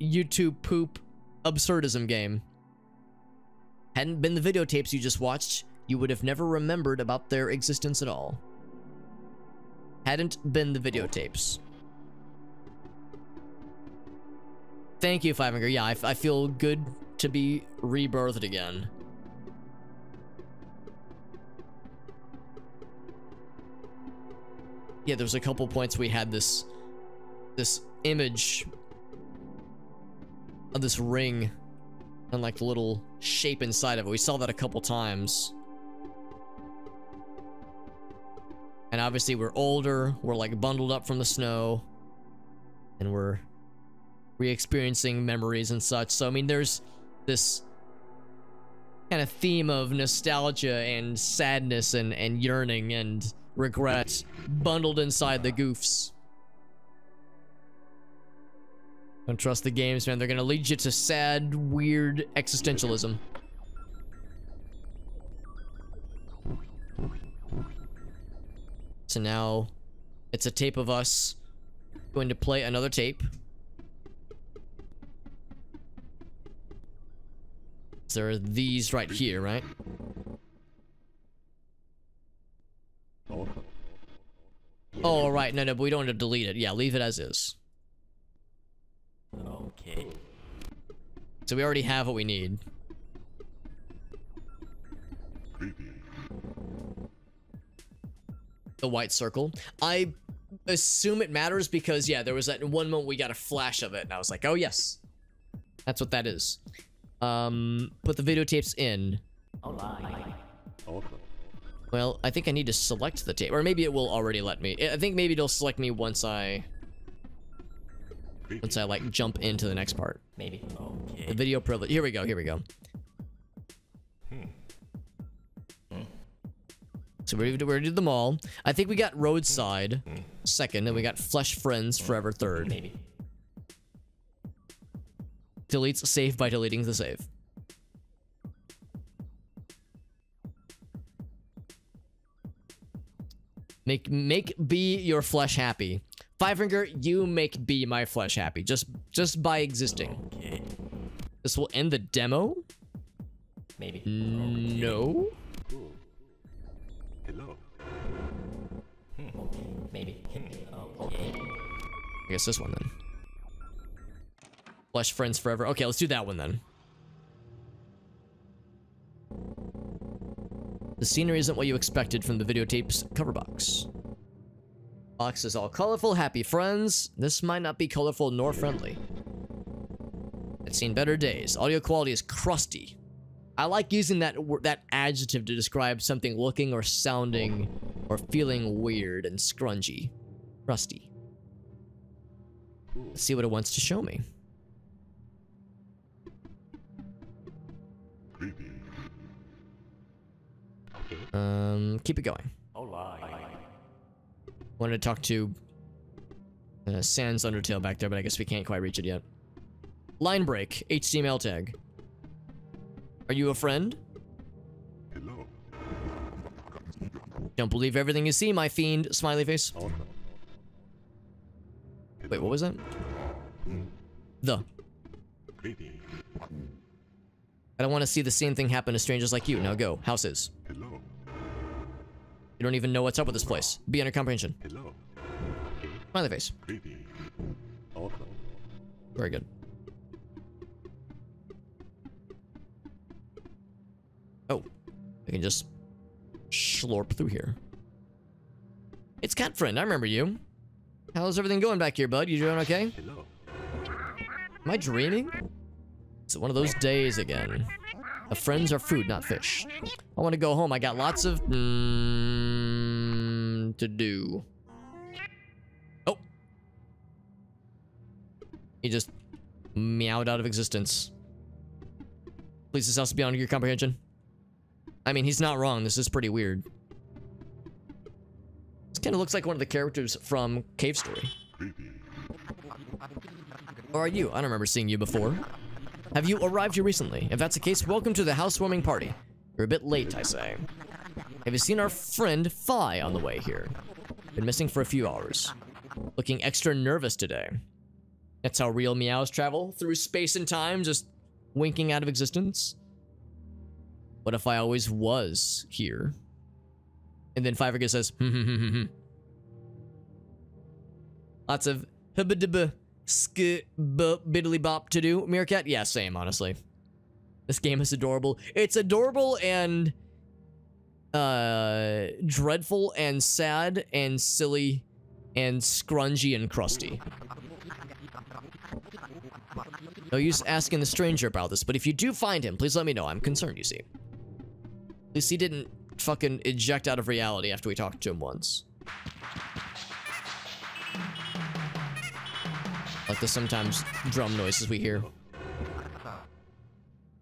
YouTube poop absurdism game. Hadn't been the videotapes you just watched, you would have never remembered about their existence at all. Hadn't been the videotapes. Thank you, Five Finger. Yeah, I feel good to be rebirthed again. Yeah, there's a couple points we had this image of this ring and like the little shape inside of it. We saw that a couple times. And obviously we're older, we're like bundled up from the snow, and we're re-experiencing memories and such. So I mean, there's this kind of theme of nostalgia and sadness and yearning and regret bundled inside the goofs. Don't trust the games, man. They're gonna lead you to sad, weird existentialism. So now it's a tape of us going to play another tape. So there are these right here, right? Oh, right. No, but we don't want to delete it. Yeah, leave it as is. Okay. So we already have what we need. The white circle. I assume it matters because, yeah, there was that one moment we got a flash of it, and I was like, oh, yes. That's what that is. Put the videotapes in. Alright. Well, I think I need to select the tape, or maybe it will already let me. I think maybe it'll select me once I like jump into the next part. Maybe. Okay. The video privilege. Here we go. Here we go. So we're gonna do them all. I think we got roadside second, and we got flesh friends forever third. Maybe. Deletes save by deleting the save. Make B your flesh happy. Five Finger, you make B my flesh happy. Just by existing. Okay. This will end the demo? Maybe. No. Hello. Maybe. Okay. I guess this one then. Flesh friends forever. Okay, let's do that one then. The scenery isn't what you expected from the videotape's cover box. Box is all colorful, happy friends. This might not be colorful nor friendly. It's seen better days. Audio quality is crusty. I like using that adjective to describe something looking or sounding or feeling weird and scrungy. Crusty. Let's see what it wants to show me. Keep it going. Alright. Wanted to talk to Sans Undertale back there, but I guess we can't quite reach it yet. Line break, HTML tag. Are you a friend? Hello. Don't believe everything you see, my fiend. Smiley face. Wait, what was that? The. I don't want to see the same thing happen to strangers like you. Now go. Houses. Hello. You don't even know what's up with this place. Be under comprehension. Hello. Smiley face. Very good. Oh, I can just slurp through here. It's Cat Friend. I remember you. How's everything going back here, bud? You doing okay? Hello. Am I dreaming? It's one of those days again. The friends are food, not fish. I want to go home. I got lots of to do. Oh. He just meowed out of existence. Please, this house beyond your comprehension. I mean, he's not wrong. This is pretty weird. This kind of looks like one of the characters from Cave Story. Or are you? I don't remember seeing you before. Have you arrived here recently? If that's the case, welcome to the housewarming party. You're a bit late, I say. Have you seen our friend Phi on the way here? Been missing for a few hours. Looking extra nervous today. That's how real meows travel, through space and time, just winking out of existence. What if I always was here? And then Fiverr says, Lots of hubba-dubba, biddly bop to do. Meerkat? Yeah, same, honestly. This game is adorable. It's adorable and dreadful and sad and silly and scrungy and crusty. No use asking the stranger about this, but if you do find him, please let me know. I'm concerned, you see. At least he didn't fucking eject out of reality after we talked to him once. Like the sometimes drum noises we hear.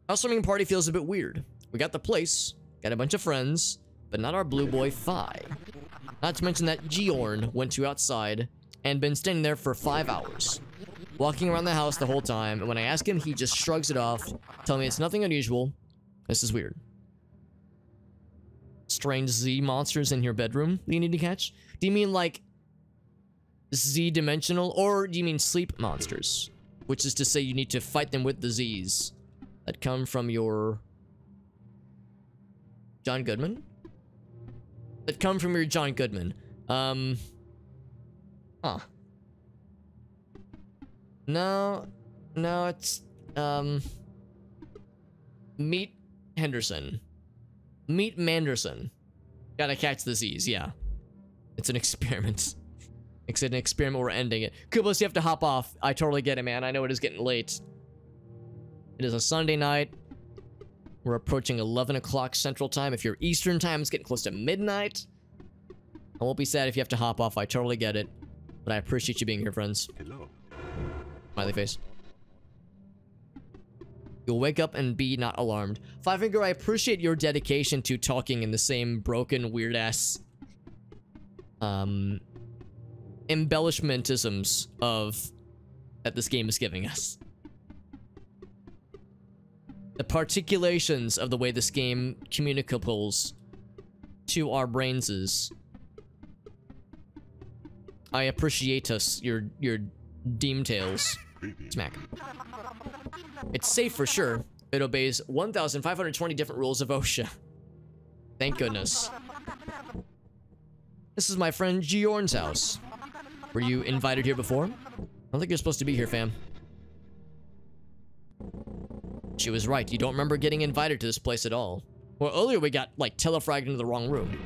Housewarming party feels a bit weird. We got the place, got a bunch of friends, but not our blue boy Phi. Not to mention that Giorn went to outside and been standing there for 5 hours. Walking around the house the whole time, and when I ask him, he just shrugs it off, telling me it's nothing unusual. This is weird. Strange Z monsters in your bedroom that you need to catch? Do you mean like Z-dimensional, or do you mean sleep monsters? Which is to say you need to fight them with the Z's that come from your John Goodman? That come from your John Goodman. Huh. No, it's, Meet Henderson. Meet Manderson. Gotta catch the Z's, yeah. It's an experiment. It's an experiment, we're ending it. Kubos, you have to hop off. I totally get it, man. I know it is getting late. It is a Sunday night. We're approaching 11 o'clock Central Time. If you're Eastern Time, it's getting close to midnight. I won't be sad if you have to hop off. I totally get it. But I appreciate you being here, friends. Hello. Smiley face. You'll wake up and be not alarmed. Five Finger, I appreciate your dedication to talking in the same broken, weird-ass embellishmentisms of that this game is giving us. The particulations of the way this game communicables to our brainses. I appreciate us, your deem tales. Smack. It's safe for sure. It obeys 1,520 different rules of OSHA. Thank goodness. This is my friend Giorn's house. Were you invited here before? I don't think you're supposed to be here, fam. She was right. You don't remember getting invited to this place at all. Well, earlier we got, like, telefragged into the wrong room.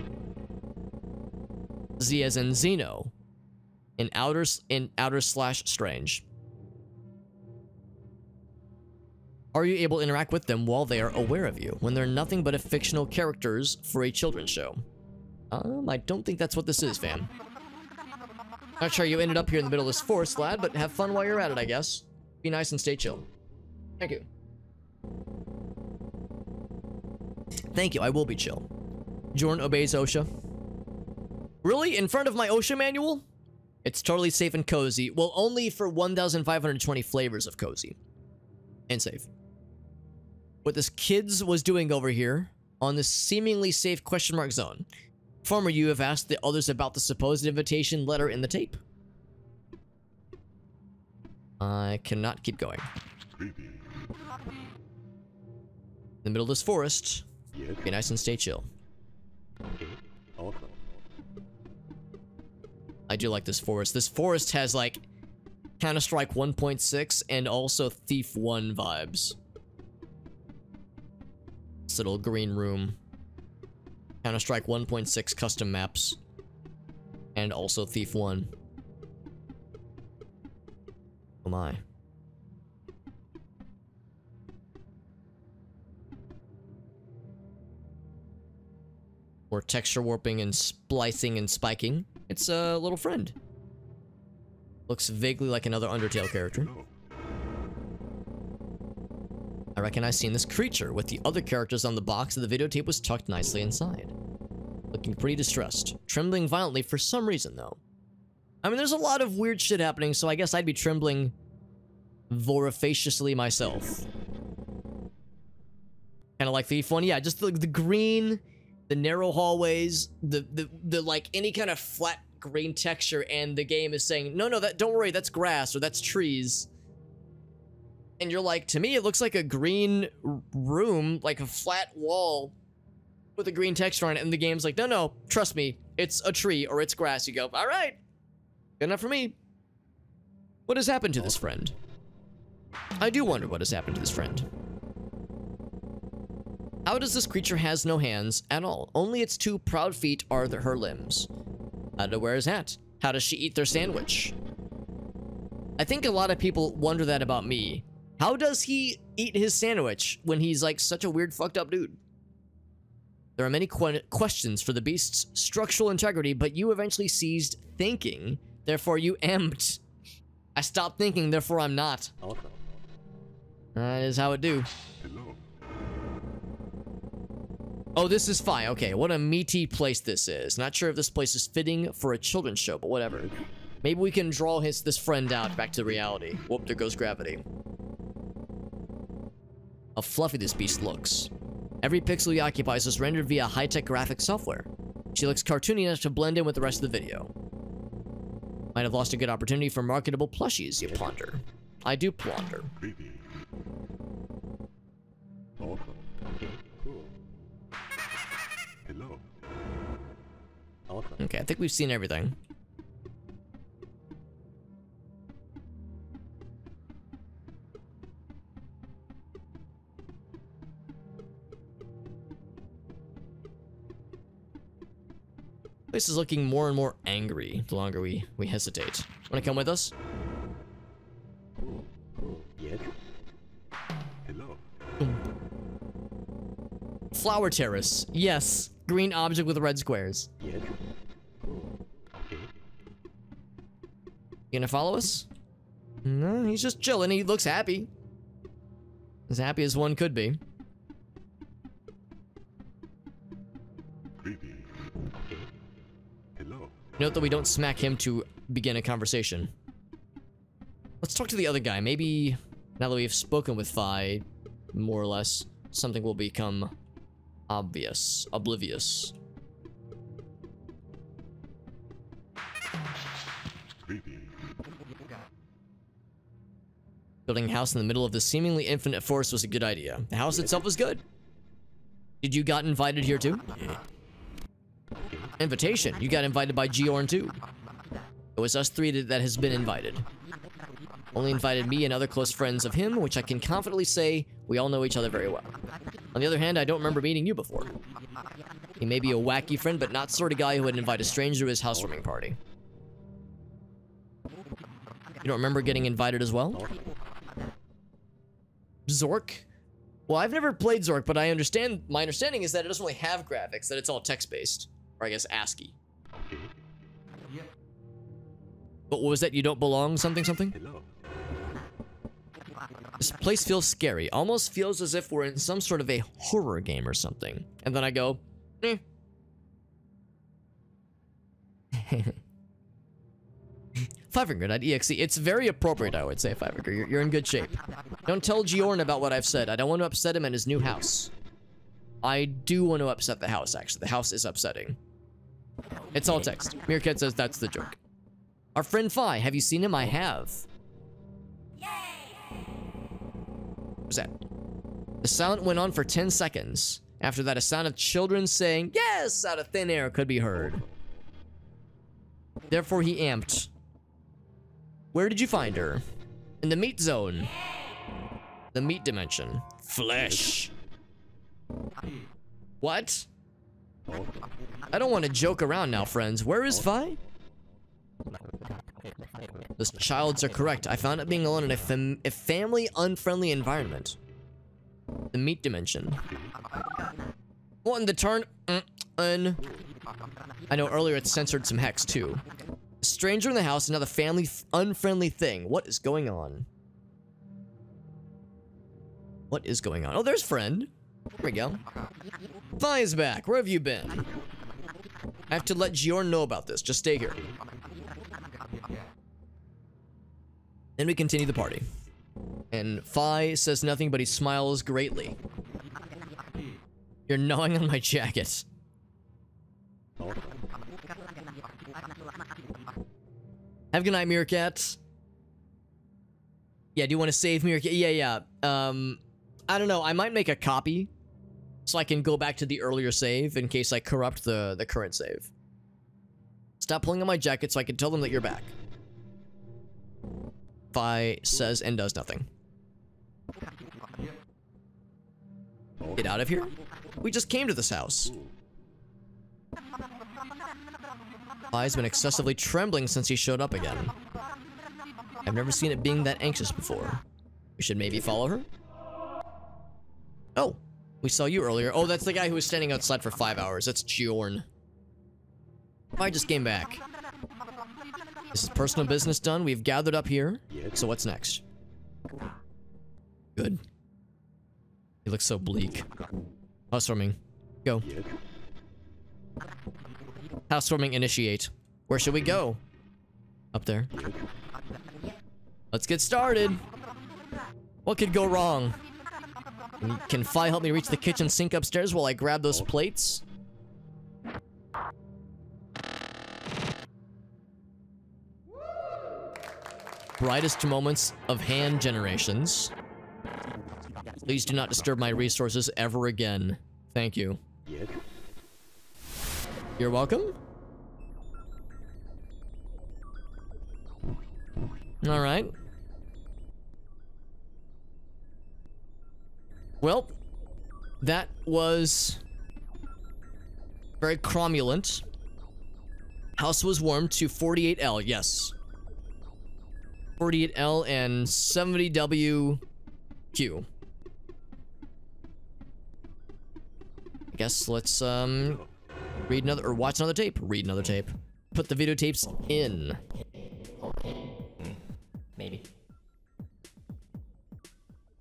Z as in Zeno. In outer/strange. Are you able to interact with them while they are aware of you, when they're nothing but a fictional characters for a children's show? I don't think that's what this is, fam. Not sure you ended up here in the middle of this forest, lad, but have fun while you're at it, I guess. Be nice and stay chill. Thank you. Thank you, I will be chill. Jordan obeys OSHA. Really? In front of my OSHA manual? It's totally safe and cozy. Well, only for 1,520 flavors of cozy. And safe. What this kids was doing over here on this seemingly safe question mark zone. Former you have asked the others about the supposed invitation letter in the tape. I cannot keep going. In the middle of this forest. Be nice and stay chill. I do like this forest. This forest has like Counter-Strike 1.6 and also Thief 1 vibes. This little green room. Counter-Strike 1.6 custom maps. And also Thief 1. Oh my. More texture warping and splicing and spiking. It's a little friend. Looks vaguely like another Undertale character. I reckon I've seen this creature with the other characters on the box, and the videotape was tucked nicely inside. Looking pretty distressed. Trembling violently for some reason, though. I mean, there's a lot of weird shit happening, so I guess I'd be trembling voraciously myself. Kind of like Thief 1. Yeah, just the green, the narrow hallways, the like any kind of flat green texture, and the game is saying, no, don't worry, that's grass or that's trees. And you're like, to me, it looks like a green room, like a flat wall with a green texture on it, and the game's like, no, trust me, it's a tree or it's grass. You go, all right, good enough for me. What has happened to this friend? I do wonder what has happened to this friend. How does this creature has no hands at all? Only its two proud feet are her limbs. How to wear his hat? How does she eat their sandwich? I think a lot of people wonder that about me. How does he eat his sandwich when he's like such a weird fucked up dude? There are many questions for the beast's structural integrity, but you eventually ceased thinking, therefore you amped. I stopped thinking, therefore I'm not. That is how it do. Hello. Oh, this is fine. Okay, what a meaty place this is. Not sure if this place is fitting for a children's show, but whatever. Maybe we can draw this friend out back to reality. Whoop, there goes gravity. How fluffy this beast looks. Every pixel he occupies is rendered via high-tech graphics software. She looks cartoony enough to blend in with the rest of the video. Might have lost a good opportunity for marketable plushies, you ponder. I do plunder. Creepy. Awesome. Okay, cool. Hello. Awesome. Okay, I think we've seen everything. Place is looking more and more angry the longer we hesitate. Wanna come with us? Yes. Hello. Flower terrace. Yes. Green object with red squares. Yes. Okay. You gonna follow us? No, he's just chilling. He looks happy. As happy as one could be. Creepy. Okay. Hello. Note that we don't smack him to begin a conversation. Let's talk to the other guy. Maybe now that we've spoken with Fi, more or less, something will become obvious, oblivious. Creepy. Building a house in the middle of the seemingly infinite forest was a good idea. The house itself was good. Did you got invited here too? Yeah. Invitation. You got invited by Georn too. It was us three that has been invited. Only invited me and other close friends of him, which I can confidently say we all know each other very well. On the other hand, I don't remember meeting you before. He may be a wacky friend, but not the sort of guy who would invite a stranger to his housewarming party. You don't remember getting invited as well? Zork? Well, I've never played Zork, but my understanding is that it doesn't really have graphics, that it's all text-based. Or I guess ASCII. But what was that? You don't belong something? Hello. This place feels scary. Almost feels as if we're in some sort of a horror game or something. And then I go, eh. 500.exe. It's very appropriate, I would say, 500. You're in good shape. Don't tell Georn about what I've said. I don't want to upset him and his new house. I do want to upset the house, actually. The house is upsetting. It's all text. Meerkat says that's the joke. Our friend Fi, have you seen him? I have. What was that? The sound went on for 10 seconds. After that, a sound of children saying, yes, out of thin air could be heard. Therefore, he amped. Where did you find her? In the meat zone. The meat dimension. Flesh. What? I don't want to joke around now, friends. Where is Vi? Those childs are correct. I found it being alone in a family-unfriendly environment. The meat dimension. What in the turn? I know earlier it censored some hex, too. A stranger in the house, another family-unfriendly thing. What is going on? What is going on? Oh, there's friend. There we go. Fi's back. Where have you been? I have to let Giorn know about this. Just stay here. Then we continue the party. And Fi says nothing, but he smiles greatly. You're gnawing on my jacket. Have a good night, Meerkat. Yeah, do you want to save Meerkat? Yeah. I don't know. I might make a copy so I can go back to the earlier save in case I corrupt the current save. Stop pulling on my jacket so I can tell them that you're back. Fi says and does nothing. Get out of here. We just came to this house. Fi's been excessively trembling since he showed up again. I've never seen it being that anxious before. We should maybe follow her? Oh, we saw you earlier. Oh, that's the guy who was standing outside for 5 hours. That's Giorn. I just came back. This is personal business done. We've gathered up here. So what's next? Good. He looks so bleak. Housewarming. Go. Housewarming initiate. Where should we go? Up there. Let's get started. What could go wrong? Can Fi help me reach the kitchen sink upstairs while I grab those plates? Brightest moments of hand generations. Please do not disturb my resources ever again. Thank you. You're welcome. All right. Well, that was very cromulent. House was warmed to 48L, yes. 48L and 70WQ. I guess let's read another or watch another tape. Read another tape. Put the videotapes in. Maybe.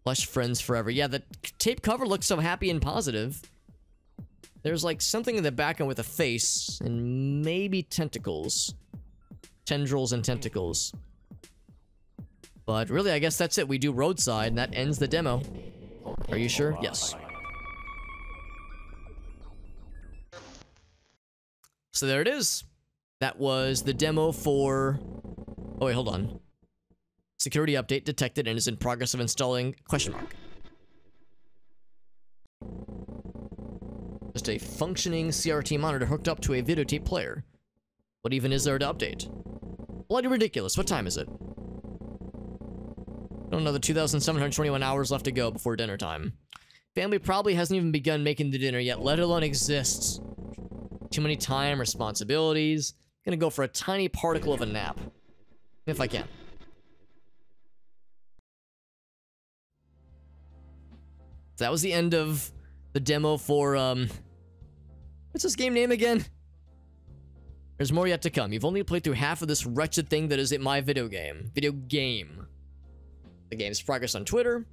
Lush friends forever. Yeah, the tape cover looks so happy and positive. There's like something in the background with a face and maybe tentacles. Tendrils and tentacles. But really, I guess that's it. We do roadside and that ends the demo. Are you sure? Yes. So there it is. That was the demo for... Oh wait, hold on. Security update detected and is in progress of installing, question mark. Just a functioning CRT monitor hooked up to a videotape player. What even is there to update? Bloody ridiculous. What time is it? Another 2,721 hours left to go before dinner time. Family probably hasn't even begun making the dinner yet, let alone exists. Too many time, responsibilities. Gonna go for a tiny particle of a nap. If I can. So that was the end of the demo for, what's this game name again? There's more yet to come. You've only played through half of this wretched thing that is my video game. The game's progress on Twitter.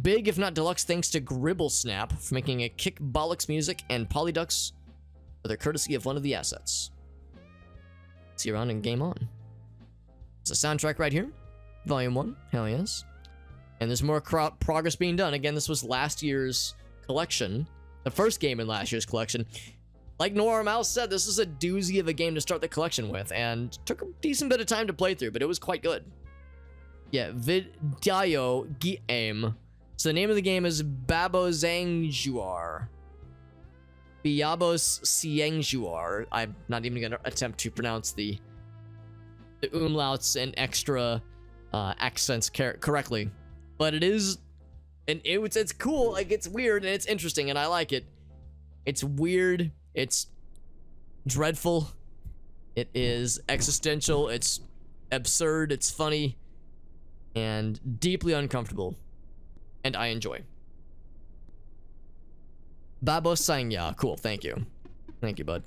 Big, if not deluxe, thanks to Gribble Snap for making a Kick Bollocks music and Polydux for the courtesy of one of the assets. See you around and game on. It's a soundtrack right here. Volume 1. Hell yes. And there's more progress being done. Again, this was last year's collection. The first game in last year's collection. Like Normal said, this is a doozy of a game to start the collection with. And took a decent bit of time to play through, but it was quite good. Yeah, Vidyo Game. So the name of the game is Babozangjuar. Biabos Siengjuar. I'm not even going to attempt to pronounce the umlauts and extra accents correctly. But it is, and it's cool, like it's weird and it's interesting and I like it. It's weird, it's dreadful, it is existential, it's absurd, it's funny, and deeply uncomfortable. And I enjoy. Babo Sangya, cool, thank you. Thank you, bud.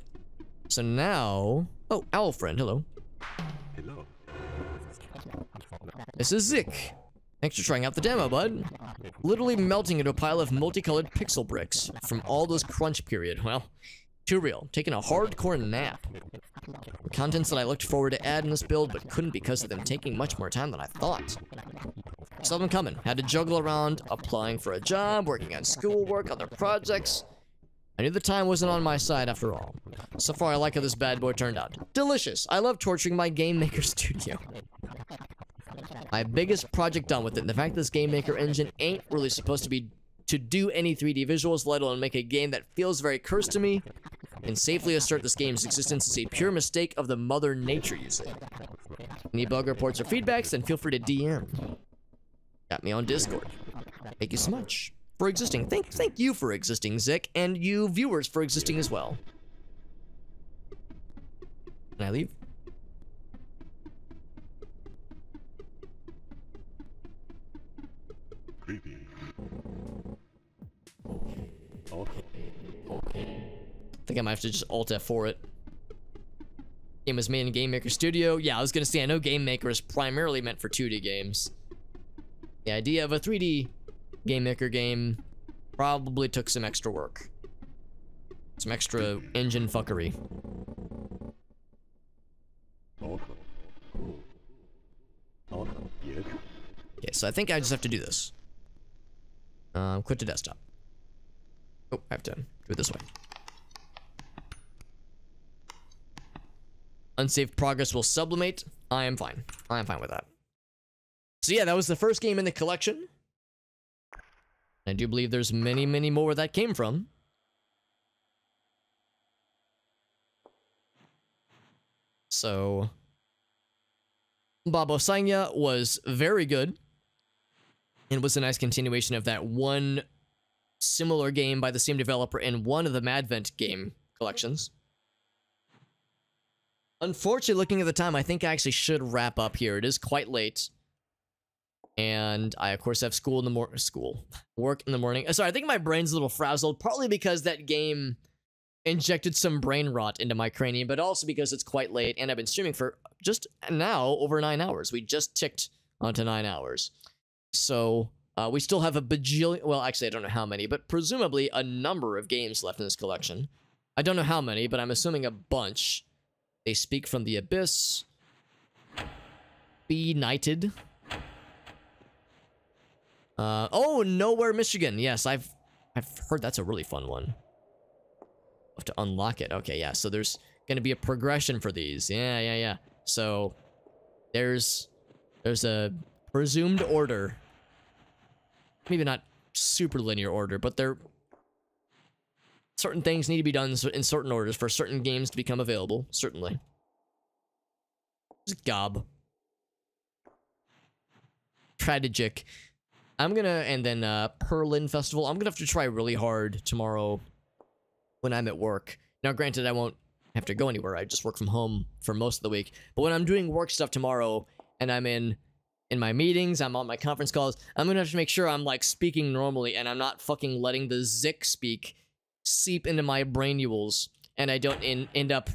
So now, oh, Owl Friend, hello. Hello. This is Zik. Thanks for trying out the demo, bud. literally melting into a pile of multicolored pixel bricks from all those crunch period. Well, too real. Taking a hardcore nap. Contents that I looked forward to add in this build, but couldn't because of them taking much more time than I thought. Saw them coming. Had to juggle around applying for a job, working on schoolwork, other projects. I knew the time wasn't on my side after all. So far, I like how this bad boy turned out. Delicious. I love torturing my game maker studio. My biggest project done with it, and the fact this game maker engine ain't really supposed to be to do any 3D visuals, let alone make a game that feels very cursed to me, and safely assert this game's existence is a pure mistake of the mother nature you say. Any bug reports or feedbacks, then feel free to DM. Got me on Discord. Thank you so much for existing. Thank you for existing, Zick, and you viewers for existing as well. Can I leave? Creepy. I think I might have to just Alt F4 it. Game was made in Game Maker Studio. Yeah, I was gonna say, I know Game Maker is primarily meant for 2D games. The idea of a 3D Game Maker game probably took some extra work. Some extra engine fuckery. Yes. Okay, so I think I just have to do this. Quit to desktop. Oh, I have to do it this way. Unsaved progress will sublimate. I am fine. I am fine with that. So yeah, that was the first game in the collection. I do believe there's many, many more where that came from. So, Babo Sanya was very good. And was a nice continuation of that one similar game by the same developer in one of the Madvent game collections. Unfortunately, looking at the time, I think I actually should wrap up here. It is quite late. And I, of course, have school in the work in the morning. Sorry, I think my brain's a little frazzled, partly because that game injected some brain rot into my cranium, but also because it's quite late, and I've been streaming for just now over 9 hours. We just ticked onto 9 hours. So, we still have a bajillion, well, actually, I don't know how many, but presumably a number of games left in this collection. I don't know how many, but I'm assuming a bunch. They Speak from the Abyss. Be Knighted. Oh, Nowhere, Michigan. Yes, I've heard that's a really fun one. Have to unlock it. Okay, yeah, so there's gonna be a progression for these. Yeah. So, there's a presumed order. Maybe not super linear order, but certain things need to be done in certain orders for certain games to become available, certainly. Just gob. Tragic. I'm gonna, and then Perlin Festival. I'm gonna have to try really hard tomorrow when I'm at work. Now, granted, I won't have to go anywhere. I just work from home for most of the week. But when I'm doing work stuff tomorrow, and I'm in my meetings, I'm on my conference calls, I'm gonna have to make sure I'm, like, speaking normally, and I'm not fucking letting the Zick speak seep into my brainules, and I don't end up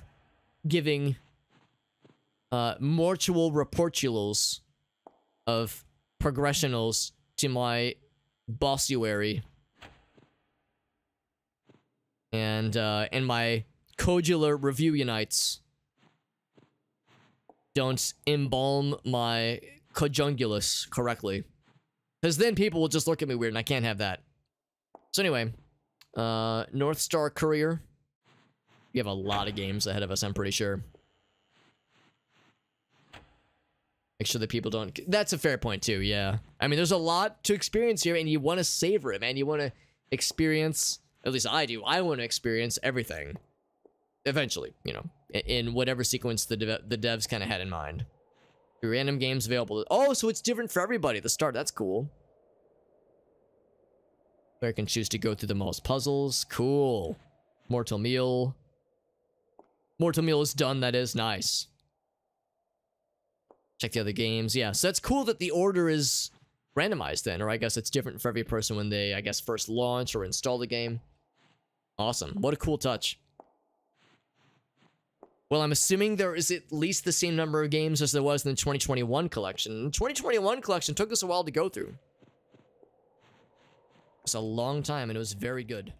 giving mortual reportuals of progressionals to my bossuary. And my codular review unites don't embalm my cojungulus correctly. Because then people will just look at me weird, and I can't have that. So anyway, North Star Courier. We have a lot of games ahead of us, I'm pretty sure. Make sure that people don't... That's a fair point, too, yeah. I mean, there's a lot to experience here, and you want to savor it, man. You want to experience... At least I do. I want to experience everything. Eventually, you know. In whatever sequence the devs kind of had in mind. Random games available. Oh, so it's different for everybody at the start. That's cool. Player can choose to go through the most puzzles. Cool. Mortal Meal. Mortal Meal is done, that is. Nice. Check the other games. Yeah, so that's cool that the order is randomized then. Or I guess it's different for every person when they, I guess, first launch or install the game. Awesome. What a cool touch. Well, I'm assuming there is at least the same number of games as there was in the 2021 collection. The 2021 collection took us a while to go through. It's a long time and it was very good.